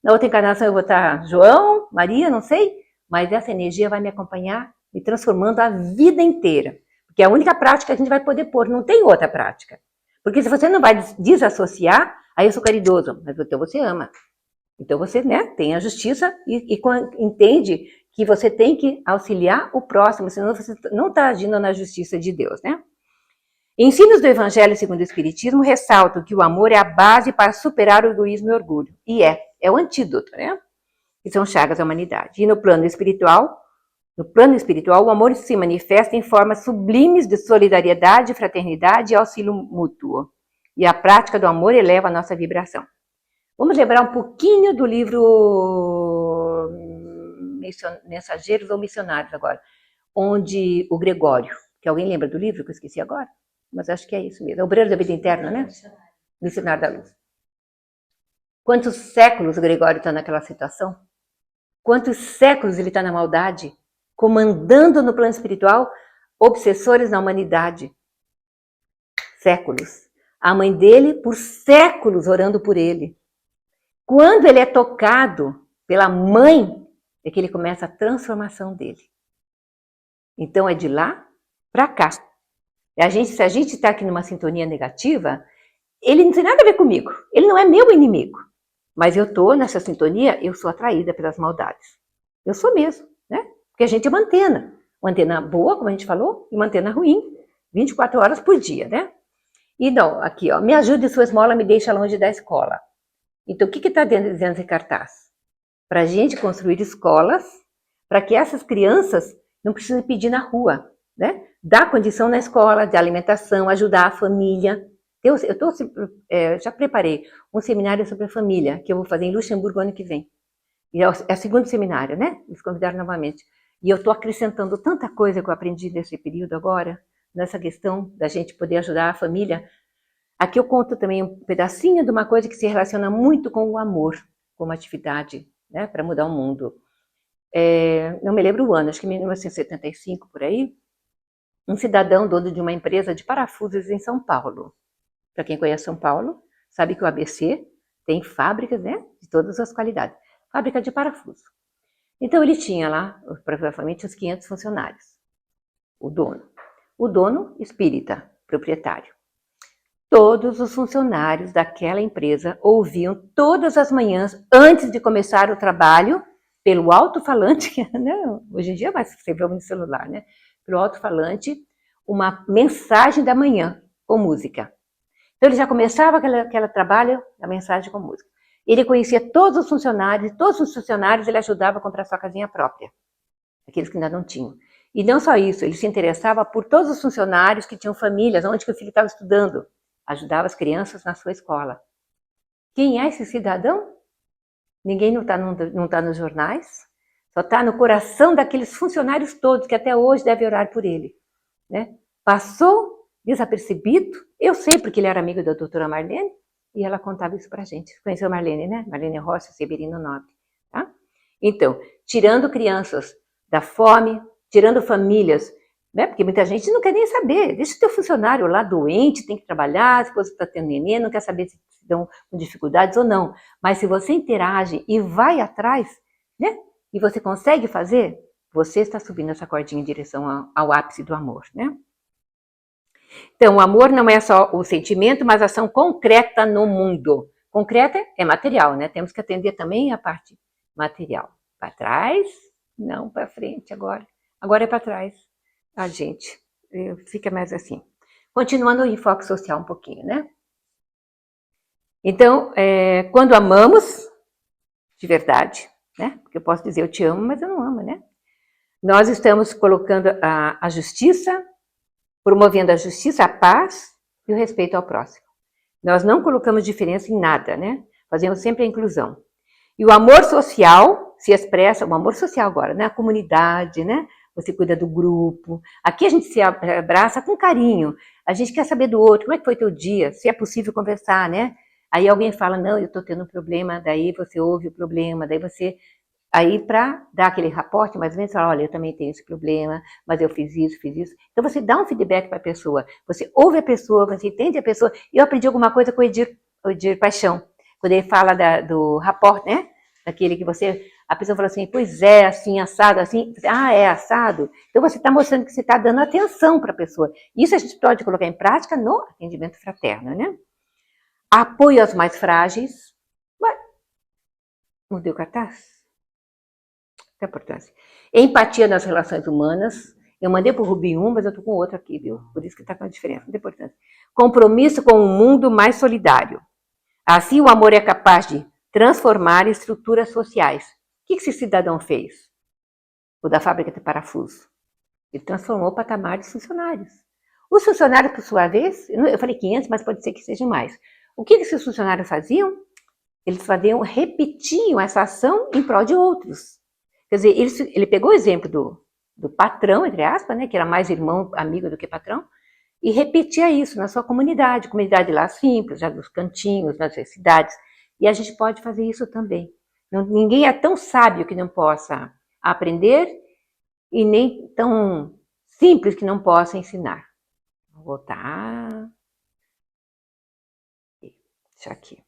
na outra encarnação eu vou estar João, Maria, não sei, mas essa energia vai me acompanhar, me transformando a vida inteira. Porque é a única prática que a gente vai poder pôr, não tem outra prática. Porque se você não vai desassociar, aí eu sou caridoso, mas então você ama. Então você, né, tem a justiça e entende que você tem que auxiliar o próximo, senão você não está agindo na justiça de Deus, né? Ensinos do Evangelho segundo o Espiritismo ressaltam que o amor é a base para superar o egoísmo e o orgulho. E é o antídoto, né? Que são chagas da humanidade. E no plano espiritual, o amor se manifesta em formas sublimes de solidariedade, fraternidade e auxílio mútuo. E a prática do amor eleva a nossa vibração. Vamos lembrar um pouquinho do livro Mensageiros ou Missionários agora, onde o Gregório, que alguém lembra do livro que eu esqueci agora? Mas acho que é isso mesmo. É o Obreiro da Vida Interna, né? Missionário da Luz. Quantos séculos o Gregório está naquela situação? Quantos séculos ele está na maldade? Comandando no plano espiritual obsessores na humanidade. Séculos. A mãe dele, por séculos, orando por ele. Quando ele é tocado pela mãe, é que ele começa a transformação dele. Então é de lá para cá. Se a gente está aqui numa sintonia negativa, ele não tem nada a ver comigo. Ele não é meu inimigo. Mas eu estou nessa sintonia, eu sou atraída pelas maldades. Eu sou mesmo, né? Porque a gente é uma antena boa, como a gente falou, e uma antena ruim, 24 horas por dia, né? E não, aqui, ó, me ajude, sua esmola me deixa longe da escola. Então, o que está dizendo esse cartaz? Para a gente construir escolas, para que essas crianças não precisem pedir na rua, né? Dar condição na escola de alimentação, ajudar a família. Já preparei um seminário sobre a família, que eu vou fazer em Luxemburgo ano que vem. E é o segundo seminário, né? Eles convidaram novamente. E eu estou acrescentando tanta coisa que eu aprendi nesse período agora, nessa questão da gente poder ajudar a família. Aqui eu conto também um pedacinho de uma coisa que se relaciona muito com o amor, como atividade, né, para mudar o mundo. Não me lembro o ano, acho que em 1975, por aí, um cidadão dono de uma empresa de parafusos em São Paulo. Para quem conhece São Paulo, sabe que o ABC tem fábricas, né, de todas as qualidades. Fábrica de parafuso. Então ele tinha lá, provavelmente, uns 500 funcionários. O dono espírita, proprietário. Todos os funcionários daquela empresa ouviam todas as manhãs, antes de começar o trabalho, pelo alto-falante, né? Hoje em dia vai ser no celular, né? Pelo alto-falante, uma mensagem da manhã com música. Então ele já começava aquele trabalho, a mensagem com música. Ele conhecia todos os funcionários ele ajudava a comprar sua casinha própria, aqueles que ainda não tinham. E não só isso, ele se interessava por todos os funcionários que tinham famílias, onde que o filho estava estudando. Ajudava as crianças na sua escola. Quem é esse cidadão? Ninguém não tá nos jornais, só está no coração daqueles funcionários todos que até hoje devem orar por ele. Né? Passou desapercebido, eu sei porque ele era amigo da doutora Marlene, e ela contava isso pra gente. Conheceu a Marlene, né? Marlene Rossi, Severino Nobre. Tá? Então, tirando crianças da fome, tirando famílias, né? Porque muita gente não quer nem saber. Deixa o teu funcionário lá doente, tem que trabalhar, se você está tendo neném, não quer saber se estão com dificuldades ou não. Mas se você interage e vai atrás, né? E você consegue fazer, você está subindo essa cordinha em direção ao ápice do amor, né? Então, o amor não é só o sentimento, mas a ação concreta no mundo. Concreta é material, né? Temos que atender também a parte material. Para trás, não para frente agora. Agora é para trás. Ah, gente, fica mais assim. Continuando o enfoque social um pouquinho, né? Então, quando amamos, de verdade, né? Porque eu posso dizer eu te amo, mas eu não amo, né? Nós estamos colocando a justiça, promovendo a justiça, a paz e o respeito ao próximo. Nós não colocamos diferença em nada, né? Fazemos sempre a inclusão. E o amor social se expressa, o amor social agora, né? A comunidade, né? Você cuida do grupo. Aqui a gente se abraça com carinho. A gente quer saber do outro, como é que foi teu dia? Se é possível conversar, né? Aí alguém fala, não, eu tô tendo um problema, daí você ouve o problema, daí você... Aí, para dar aquele raporte, mais ou menos, fala, olha, eu também tenho esse problema, mas eu fiz isso, fiz isso. Então, você dá um feedback para a pessoa, você ouve a pessoa, você entende a pessoa. E eu aprendi alguma coisa com o Edir Paixão, quando ele fala do raporte, né? Daquele que a pessoa fala assim, pois é, assim, assado, assim. Ah, é assado. Então, você está mostrando que você está dando atenção para a pessoa. Isso a gente pode colocar em prática no atendimento fraterno, né? Apoio aos mais frágeis. Ué, mudei o cartaz? Tem importância. Empatia nas relações humanas. Eu mandei para o Rubinho um, mas eu estou com outro aqui, viu? Por isso que está com a diferença. Não tem importância. Compromisso com um mundo mais solidário. Assim, o amor é capaz de transformar estruturas sociais. O que esse cidadão fez? O da fábrica de parafuso. Ele transformou o patamar dos funcionários. Os funcionários, por sua vez, eu falei 500, mas pode ser que sejam mais. O que esses funcionários faziam? Eles repetiam essa ação em prol de outros. Quer dizer, ele pegou o exemplo do patrão, entre aspas, né, que era mais irmão, amigo do que patrão, e repetia isso na sua comunidade lá simples, já dos cantinhos, nas cidades. E a gente pode fazer isso também. Ninguém é tão sábio que não possa aprender e nem tão simples que não possa ensinar. Vou voltar. Deixa aqui.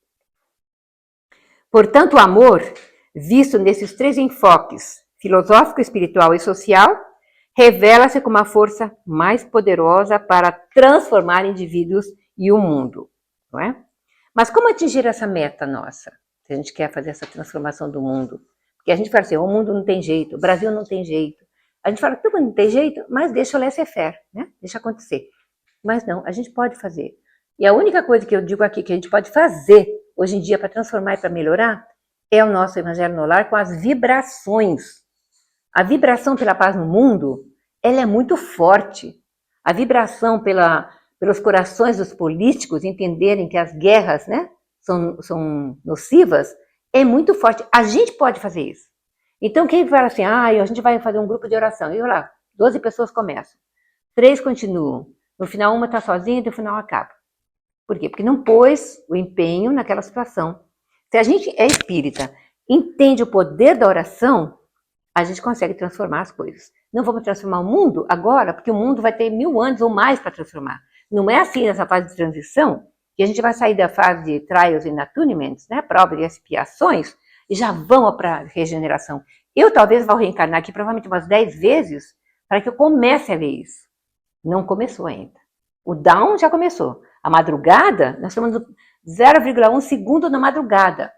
Portanto, o amor, visto nesses três enfoques, filosófico, espiritual e social, revela-se como a força mais poderosa para transformar indivíduos e o mundo, não é? Mas como atingir essa meta nossa? Se a gente quer fazer essa transformação do mundo, Porque a gente fala assim, o mundo não tem jeito, o Brasil não tem jeito. A gente fala, tudo não tem jeito, mas deixa o laissez-faire, né? Deixa acontecer. Mas não, a gente pode fazer. E a única coisa que eu digo aqui que a gente pode fazer hoje em dia para transformar e para melhorar é o nosso Evangelho no Lar com as vibrações. A vibração pela paz no mundo, ela é muito forte. A vibração pelos corações dos políticos entenderem que as guerras, né, são nocivas, é muito forte. A gente pode fazer isso. Então, quem fala assim, a gente vai fazer um grupo de oração. E lá, 12 pessoas começam. 3 continuam. No final, uma está sozinha e no final acaba. Por quê? Porque não pôs o empenho naquela situação. Se a gente é espírita, entende o poder da oração, a gente consegue transformar as coisas. Não vamos transformar o mundo agora, porque o mundo vai ter 1000 anos ou mais para transformar. Não é assim nessa fase de transição, que a gente vai sair da fase de trials and attunements, né, prova de expiações, e já vamos para a regeneração. Eu talvez vá reencarnar aqui provavelmente umas 10 vezes para que eu comece a ver isso. Não começou ainda. O down já começou. A madrugada, nós estamos no 0,1 segundo na madrugada,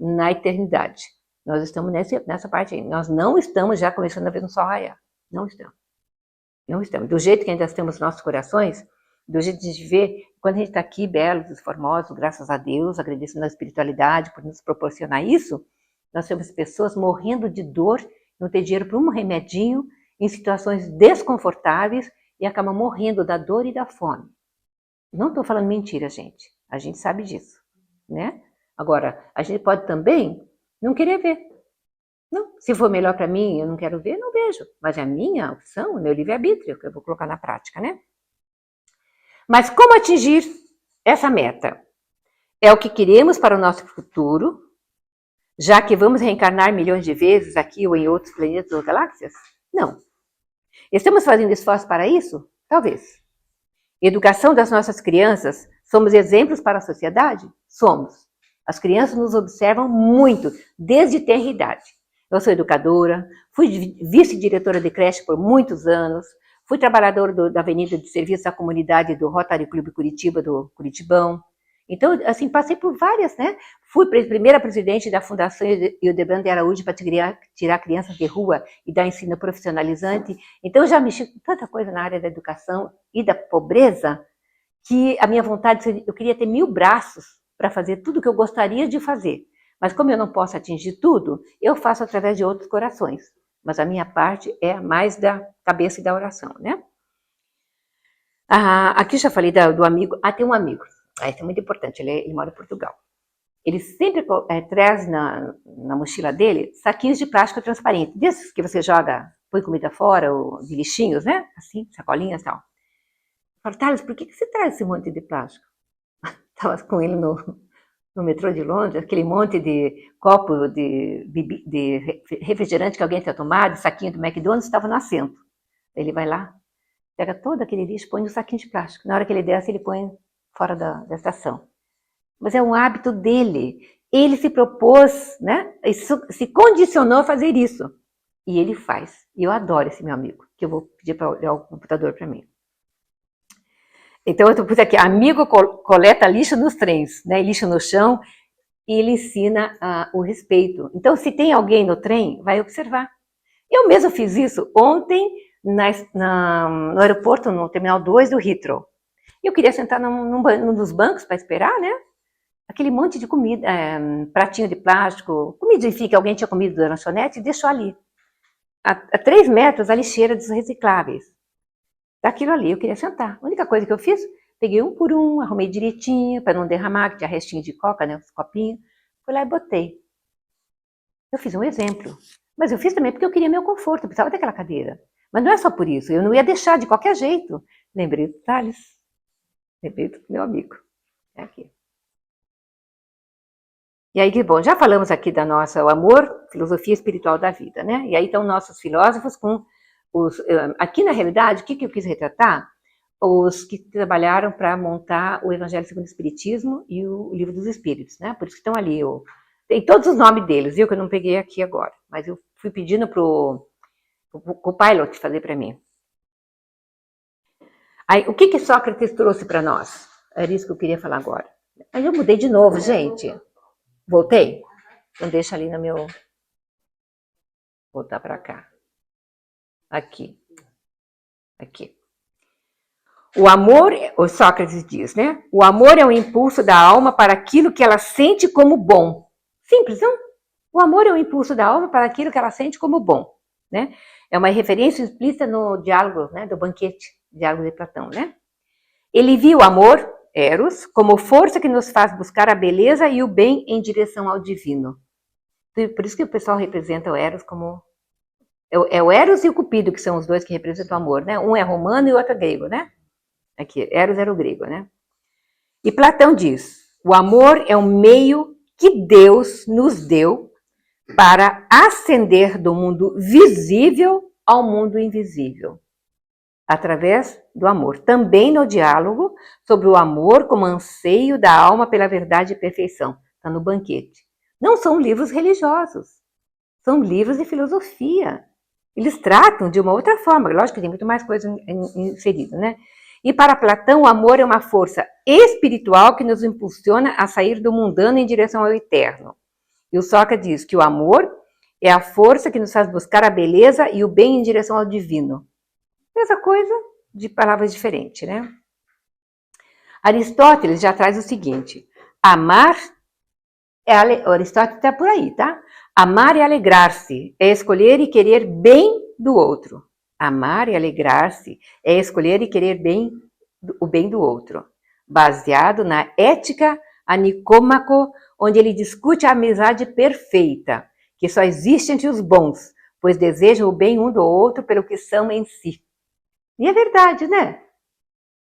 na eternidade. Nós estamos nessa parte aí. Nós não estamos já começando a ver um sol raiar. Não estamos. Não estamos. Do jeito que ainda temos nossos corações, do jeito de a gente vê, quando a gente está aqui, belos, formosos, graças a Deus, agradecendo a espiritualidade por nos proporcionar isso, nós temos pessoas morrendo de dor, não ter dinheiro para um remedinho, em situações desconfortáveis, e acabam morrendo da dor e da fome. Não estou falando mentira, gente. A gente sabe disso, né? Agora, a gente pode também não querer ver. Não, se for melhor para mim, eu não quero ver, não vejo. Mas é a minha opção, o meu livre-arbítrio, que eu vou colocar na prática, né? Mas como atingir essa meta? É o que queremos para o nosso futuro, já que vamos reencarnar milhões de vezes aqui ou em outros planetas ou galáxias? Não. Estamos fazendo esforço para isso? Talvez. Educação das nossas crianças, somos exemplos para a sociedade? Somos. As crianças nos observam muito, desde tenra idade. Eu sou educadora, fui vice-diretora de creche por muitos anos, fui trabalhadora da Avenida de Serviço à Comunidade do Rotary Clube Curitiba, do Curitibão. Então, assim, passei por várias, né? Fui primeira presidente da Fundação Hildebrand de Araújo para tirar crianças de rua e dar ensino profissionalizante. Então, eu já mexi com tanta coisa na área da educação e da pobreza, que a minha vontade, eu queria ter 1000 braços para fazer tudo o que eu gostaria de fazer. Mas como eu não posso atingir tudo, eu faço através de outros corações. Mas a minha parte é mais da cabeça e da oração, né? Aqui já falei do amigo. Tem um amigo. Isso é muito importante, ele mora em Portugal. Ele sempre traz na mochila dele saquinhos de plástico transparente, desses que você joga, põe comida fora, ou de lixinhos, né? Assim, sacolinhas e tal. Eu falo, Thales, por que você traz esse monte de plástico? Estava com ele no metrô de Londres, aquele monte de copo de refrigerante que alguém tinha tomado, saquinho do McDonald's, estava no assento. Ele vai lá, pega todo aquele lixo, põe no saquinho de plástico. Na hora que ele desce, ele põe fora da estação. Mas é um hábito dele. Ele se propôs, né? Se condicionou a fazer isso. E ele faz. E eu adoro esse meu amigo, que eu vou pedir para olhar o computador para mim. Então, eu pus aqui, amigo coleta lixo nos trens, né? Lixo no chão, e ele ensina o respeito. Então, se tem alguém no trem, vai observar. Eu mesmo fiz isso ontem no aeroporto, no Terminal 2 do Heathrow. Eu queria sentar num dos bancos para esperar, né? Aquele monte de comida, pratinho de plástico, comida, enfim, que alguém tinha comido da lanchonete e deixou ali. A 3 metros, a lixeira dos recicláveis. Daquilo ali, eu queria sentar. A única coisa que eu fiz, peguei um por um, arrumei direitinho, para não derramar, que tinha restinho de coca, né, os copinhos. Fui lá e botei. Eu fiz um exemplo. Mas eu fiz também porque eu queria meu conforto, eu precisava daquela cadeira. Mas não é só por isso, eu não ia deixar de qualquer jeito. Lembrei do Thales. Lembrei do meu amigo. É aqui. E aí, que bom, já falamos aqui da nossa, o amor, filosofia espiritual da vida, né? E aí estão nossos filósofos com aqui na realidade, o que eu quis retratar? Os que trabalharam para montar o Evangelho segundo o Espiritismo e o Livro dos Espíritos, né? Por isso que estão ali, tem todos os nomes deles, viu? Que eu não peguei aqui agora, mas eu fui pedindo pro Copilot fazer para mim. Aí, o que Sócrates trouxe para nós? Era isso que eu queria falar agora. Aí eu mudei de novo, gente. Voltei? Então deixa ali no meu... voltar para cá. Aqui. O amor, o Sócrates diz, né? O amor é o impulso da alma para aquilo que ela sente como bom. Simples, não? O amor é o impulso da alma para aquilo que ela sente como bom, né? É uma referência explícita no diálogo, né, do banquete, diálogo de Platão, né? Ele viu o amor, Eros, como força que nos faz buscar a beleza e o bem em direção ao divino. Por isso que o pessoal representa o Eros como... É o Eros e o Cupido, que são os dois que representam o amor, né? Um é romano e o outro é grego, né? Aqui, Eros era o grego, né? E Platão diz, o amor é o meio que Deus nos deu para ascender do mundo visível ao mundo invisível, através do amor. Também no diálogo sobre o amor como anseio da alma pela verdade e perfeição. Está no banquete. Não são livros religiosos, são livros de filosofia. Eles tratam de uma outra forma, lógico que tem muito mais coisa inserida, né? E para Platão, o amor é uma força espiritual que nos impulsiona a sair do mundano em direção ao eterno. E o Sócrates diz que o amor é a força que nos faz buscar a beleza e o bem em direção ao divino. Mesma coisa, de palavras diferentes, né? Aristóteles já traz o seguinte, amar Aristóteles está por aí, tá? Amar é alegrar-se, é escolher e querer bem do outro. Amar e alegrar-se é escolher e querer o bem do outro. Baseado na ética a Nicômaco, onde ele discute a amizade perfeita, que só existe entre os bons, pois desejam o bem um do outro pelo que são em si. E é verdade, né?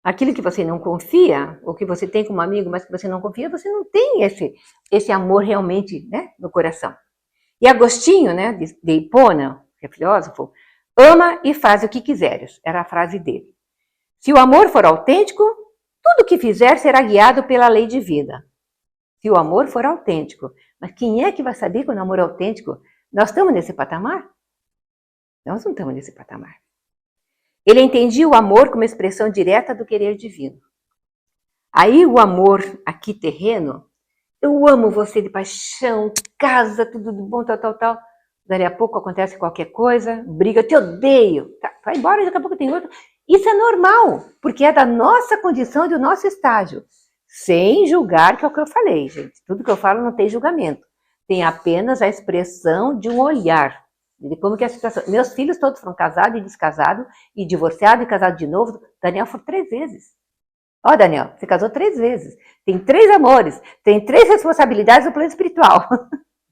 Aquilo que você não confia, ou que você tem como amigo, mas que você não confia, você não tem esse amor realmente, né, no coração. E Agostinho, né, de Hipona, que é filósofo, ama e faz o que quiseres, era a frase dele. Se o amor for autêntico, tudo o que fizer será guiado pela lei divina. Se o amor for autêntico. Mas quem é que vai saber quando o amor é autêntico? Nós estamos nesse patamar? Nós não estamos nesse patamar. Ele entendia o amor como expressão direta do querer divino. Aí o amor aqui terreno, eu amo você de paixão, casa, tudo de bom, tal. Daí a pouco acontece qualquer coisa, briga, eu te odeio, tá, vai embora, daqui a pouco tem outro. Isso é normal, porque é da nossa condição e do nosso estágio. Sem julgar, que é o que eu falei, gente. Tudo que eu falo não tem julgamento. Tem apenas a expressão de um olhar. De como que é a situação. Meus filhos todos foram casados e descasados, e divorciados e casados de novo. Daniel foi 3 vezes. Ó, Daniel, você casou 3 vezes. Tem 3 amores, tem 3 responsabilidades no plano espiritual.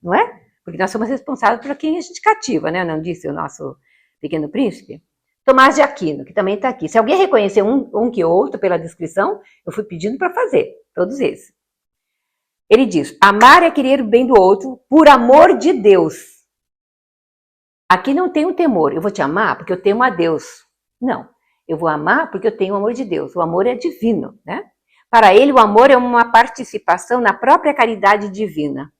Não é? Porque nós somos responsáveis por quem a gente cativa, né? Não disse o nosso pequeno príncipe? Tomás de Aquino, que também está aqui. Se alguém reconhecer um que outro pela descrição, eu fui pedindo para fazer, todos esses. Ele diz, amar é querer o bem do outro por amor de Deus. Aqui não tem um temor, eu vou te amar porque eu temo a Deus. Não, eu vou amar porque eu tenho o amor de Deus. O amor é divino, né? Para ele, o amor é uma participação na própria caridade divina.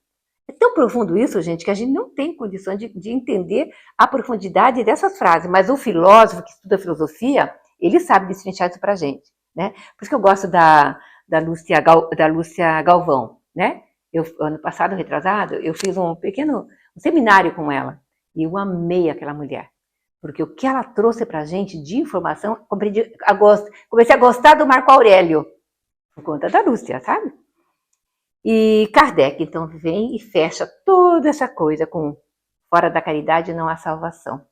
É tão profundo isso, gente, que a gente não tem condição de entender a profundidade dessas frases. Mas o filósofo que estuda filosofia, ele sabe destrinchar isso para a gente, né? Por isso que eu gosto da Lúcia Galvão, né? Ano passado, retrasado, eu fiz um seminário com ela. E eu amei aquela mulher. Porque o que ela trouxe para a gente de informação, comecei a gostar do Marco Aurélio, por conta da Lúcia, sabe? E Kardec, então, vem e fecha toda essa coisa com fora da caridade não há salvação.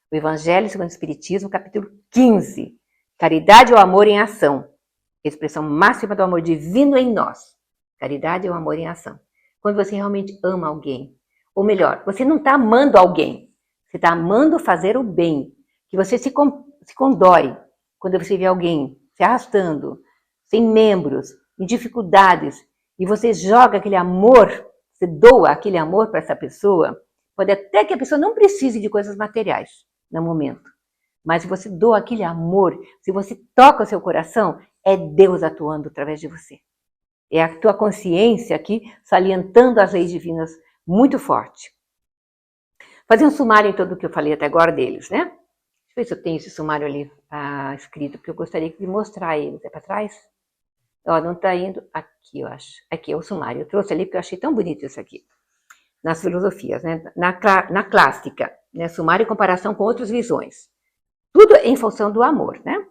O Evangelho segundo o Espiritismo, capítulo 15. Caridade é o amor em ação. Expressão máxima do amor divino em nós. Caridade é o amor em ação. Quando você realmente ama alguém. Ou melhor, você não está amando alguém. Você está amando fazer o bem. Que você se condói quando você vê alguém se arrastando, sem membros, em dificuldades, e você joga aquele amor, você doa aquele amor para essa pessoa, pode até que a pessoa não precise de coisas materiais no momento, mas se você doa aquele amor, se você toca o seu coração, é Deus atuando através de você. É a tua consciência aqui salientando as leis divinas muito forte. Fazer um sumário em tudo o que eu falei até agora deles, né? Deixa eu ver se eu tenho esse sumário ali escrito, porque eu gostaria de mostrar eles. É para trás? Ó, não está indo aqui, eu acho. Aqui é o sumário. Eu trouxe ali porque eu achei tão bonito isso aqui. nas filosofias, né? Na clássica, né? Sumário e comparação com outras visões. Tudo em função do amor, né?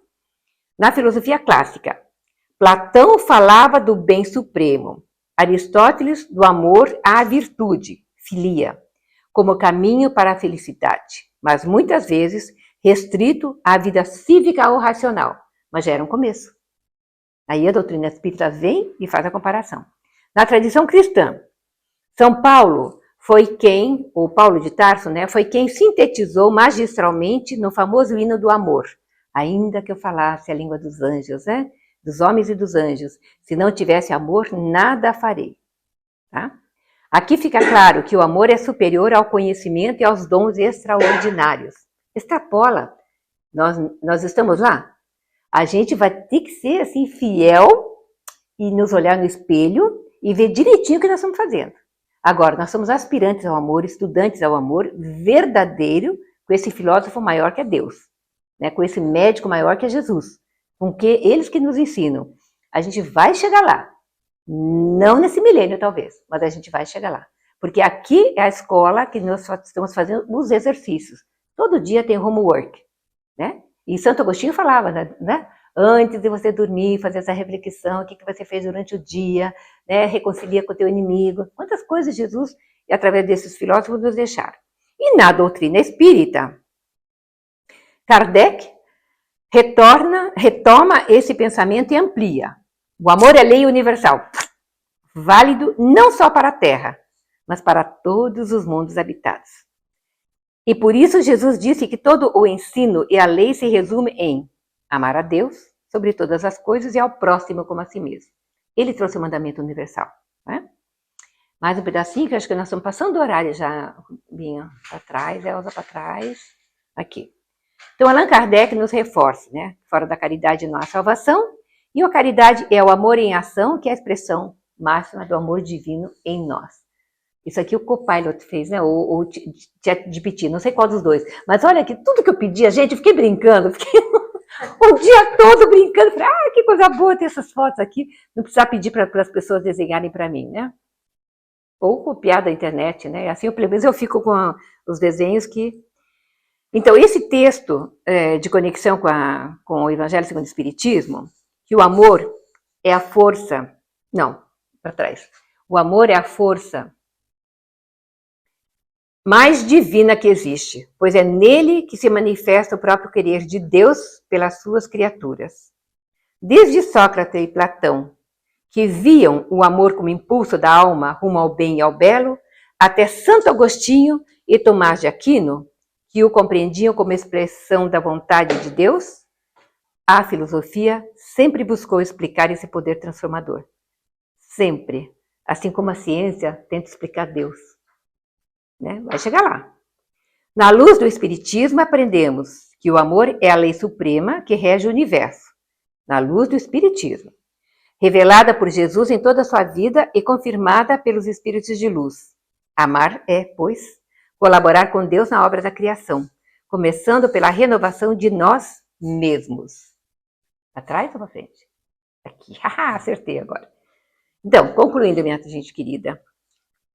Na filosofia clássica, Platão falava do bem supremo, Aristóteles do amor à virtude, filia, como caminho para a felicidade, mas muitas vezes restrito à vida cívica ou racional, mas já era um começo. Aí a doutrina espírita vem e faz a comparação. Na tradição cristã, São Paulo foi quem, ou Paulo de Tarso, né, foi quem sintetizou magistralmente no famoso hino do amor. Ainda que eu falasse a língua dos anjos, né, dos homens e dos anjos, se não tivesse amor, nada farei. Tá? Aqui fica claro que o amor é superior ao conhecimento e aos dons extraordinários. Extrapola. Nós estamos lá? A gente vai ter que ser assim fiel e nos olhar no espelho e ver direitinho o que nós estamos fazendo. Agora, nós somos aspirantes ao amor, estudantes ao amor verdadeiro, com esse filósofo maior que é Deus, né? Com esse médico maior que é Jesus, com que eles que nos ensinam. A gente vai chegar lá, não nesse milênio talvez, mas a gente vai chegar lá. Porque aqui é a escola que nós estamos fazendo os exercícios. Todo dia tem homework, né? E Santo Agostinho falava, né? Antes de você dormir, fazer essa reflexão, o que você fez durante o dia, né? Reconcilia com o teu inimigo. Quantas coisas Jesus, através desses filósofos, nos deixaram. E na doutrina espírita, Kardec retoma esse pensamento e amplia. O amor é lei universal, válido não só para a Terra, mas para todos os mundos habitados. E por isso Jesus disse que todo o ensino e a lei se resume em amar a Deus sobre todas as coisas e ao próximo como a si mesmo. Ele trouxe o mandamento universal. Né? Mais um pedacinho, que eu acho que nós estamos passando o horário já, Binha, para trás, Elza para trás, aqui. Então, Allan Kardec nos reforça, né? Fora da caridade não há salvação, e a caridade é o amor em ação, que é a expressão máxima do amor divino em nós. Isso aqui o Copilot fez, né? Ou o ChatGPT, não sei qual dos dois. Mas olha que tudo que eu pedi, gente, eu fiquei brincando, fiquei o dia todo brincando. Falei, que coisa boa ter essas fotos aqui. Não precisar pedir para as pessoas desenharem para mim, né? Ou copiar da internet, né? Assim, pelo menos eu fico com os desenhos que... Então, esse texto de conexão com o Evangelho segundo o Espiritismo, que o amor é a força... Não, para trás. O amor é a força mais divina que existe, pois é nele que se manifesta o próprio querer de Deus pelas suas criaturas. Desde Sócrates e Platão, que viam o amor como impulso da alma rumo ao bem e ao belo, até Santo Agostinho e Tomás de Aquino, que o compreendiam como expressão da vontade de Deus, a filosofia sempre buscou explicar esse poder transformador. Sempre. Assim como a ciência tenta explicar Deus. Né? Vai chegar lá. Na luz do Espiritismo, aprendemos que o amor é a lei suprema que rege o universo. Na luz do Espiritismo. Revelada por Jesus em toda a sua vida e confirmada pelos Espíritos de luz. Amar é, pois, colaborar com Deus na obra da criação, começando pela renovação de nós mesmos. Atrás ou para frente? Aqui. Acertei agora. Então, concluindo, minha gente querida,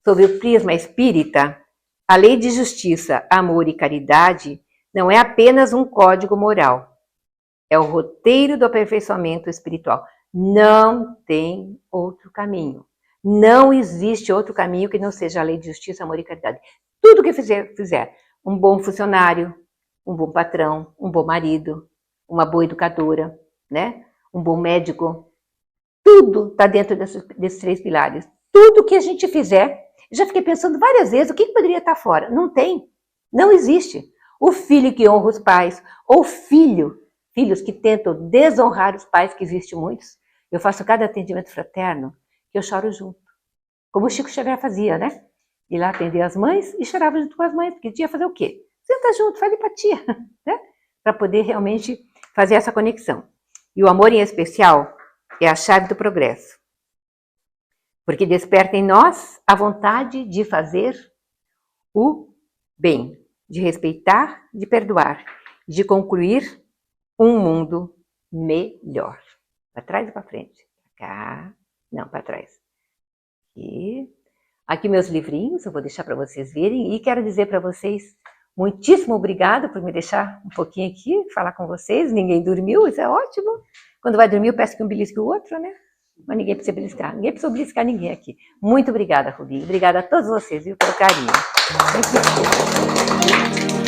sobre o prisma espírita, a lei de justiça, amor e caridade não é apenas um código moral. É o roteiro do aperfeiçoamento espiritual. Não tem outro caminho. Não existe outro caminho que não seja a lei de justiça, amor e caridade. Tudo que fizer, um bom funcionário, um bom patrão, um bom marido, uma boa educadora, né? Um bom médico, tudo está dentro desses 3 pilares. Tudo que a gente fizer, já fiquei pensando várias vezes, o que poderia estar fora? Não tem, não existe. O filho que honra os pais, ou filhos que tentam desonrar os pais, que existem muitos. Eu faço cada atendimento fraterno que eu choro junto. Como o Chico Xavier fazia, né? Ir lá atender as mães e chorava junto com as mães, porque ia fazer o quê? Senta junto, faz empatia, né? Para poder realmente fazer essa conexão. E o amor em especial é a chave do progresso. Porque desperta em nós a vontade de fazer o bem, de respeitar, de perdoar, de concluir um mundo melhor. Para trás ou para frente? Para cá. Não, para trás. Aqui. Aqui meus livrinhos, eu vou deixar para vocês verem. E quero dizer para vocês, muitíssimo obrigada por me deixar um pouquinho aqui, falar com vocês. Ninguém dormiu, isso é ótimo. Quando vai dormir, eu peço que um belisque o outro, né? Mas ninguém precisa beliscar. Ninguém precisa beliscar ninguém aqui. Muito obrigada, Rubinho. Obrigada a todos vocês, viu, pelo carinho. Muito obrigada.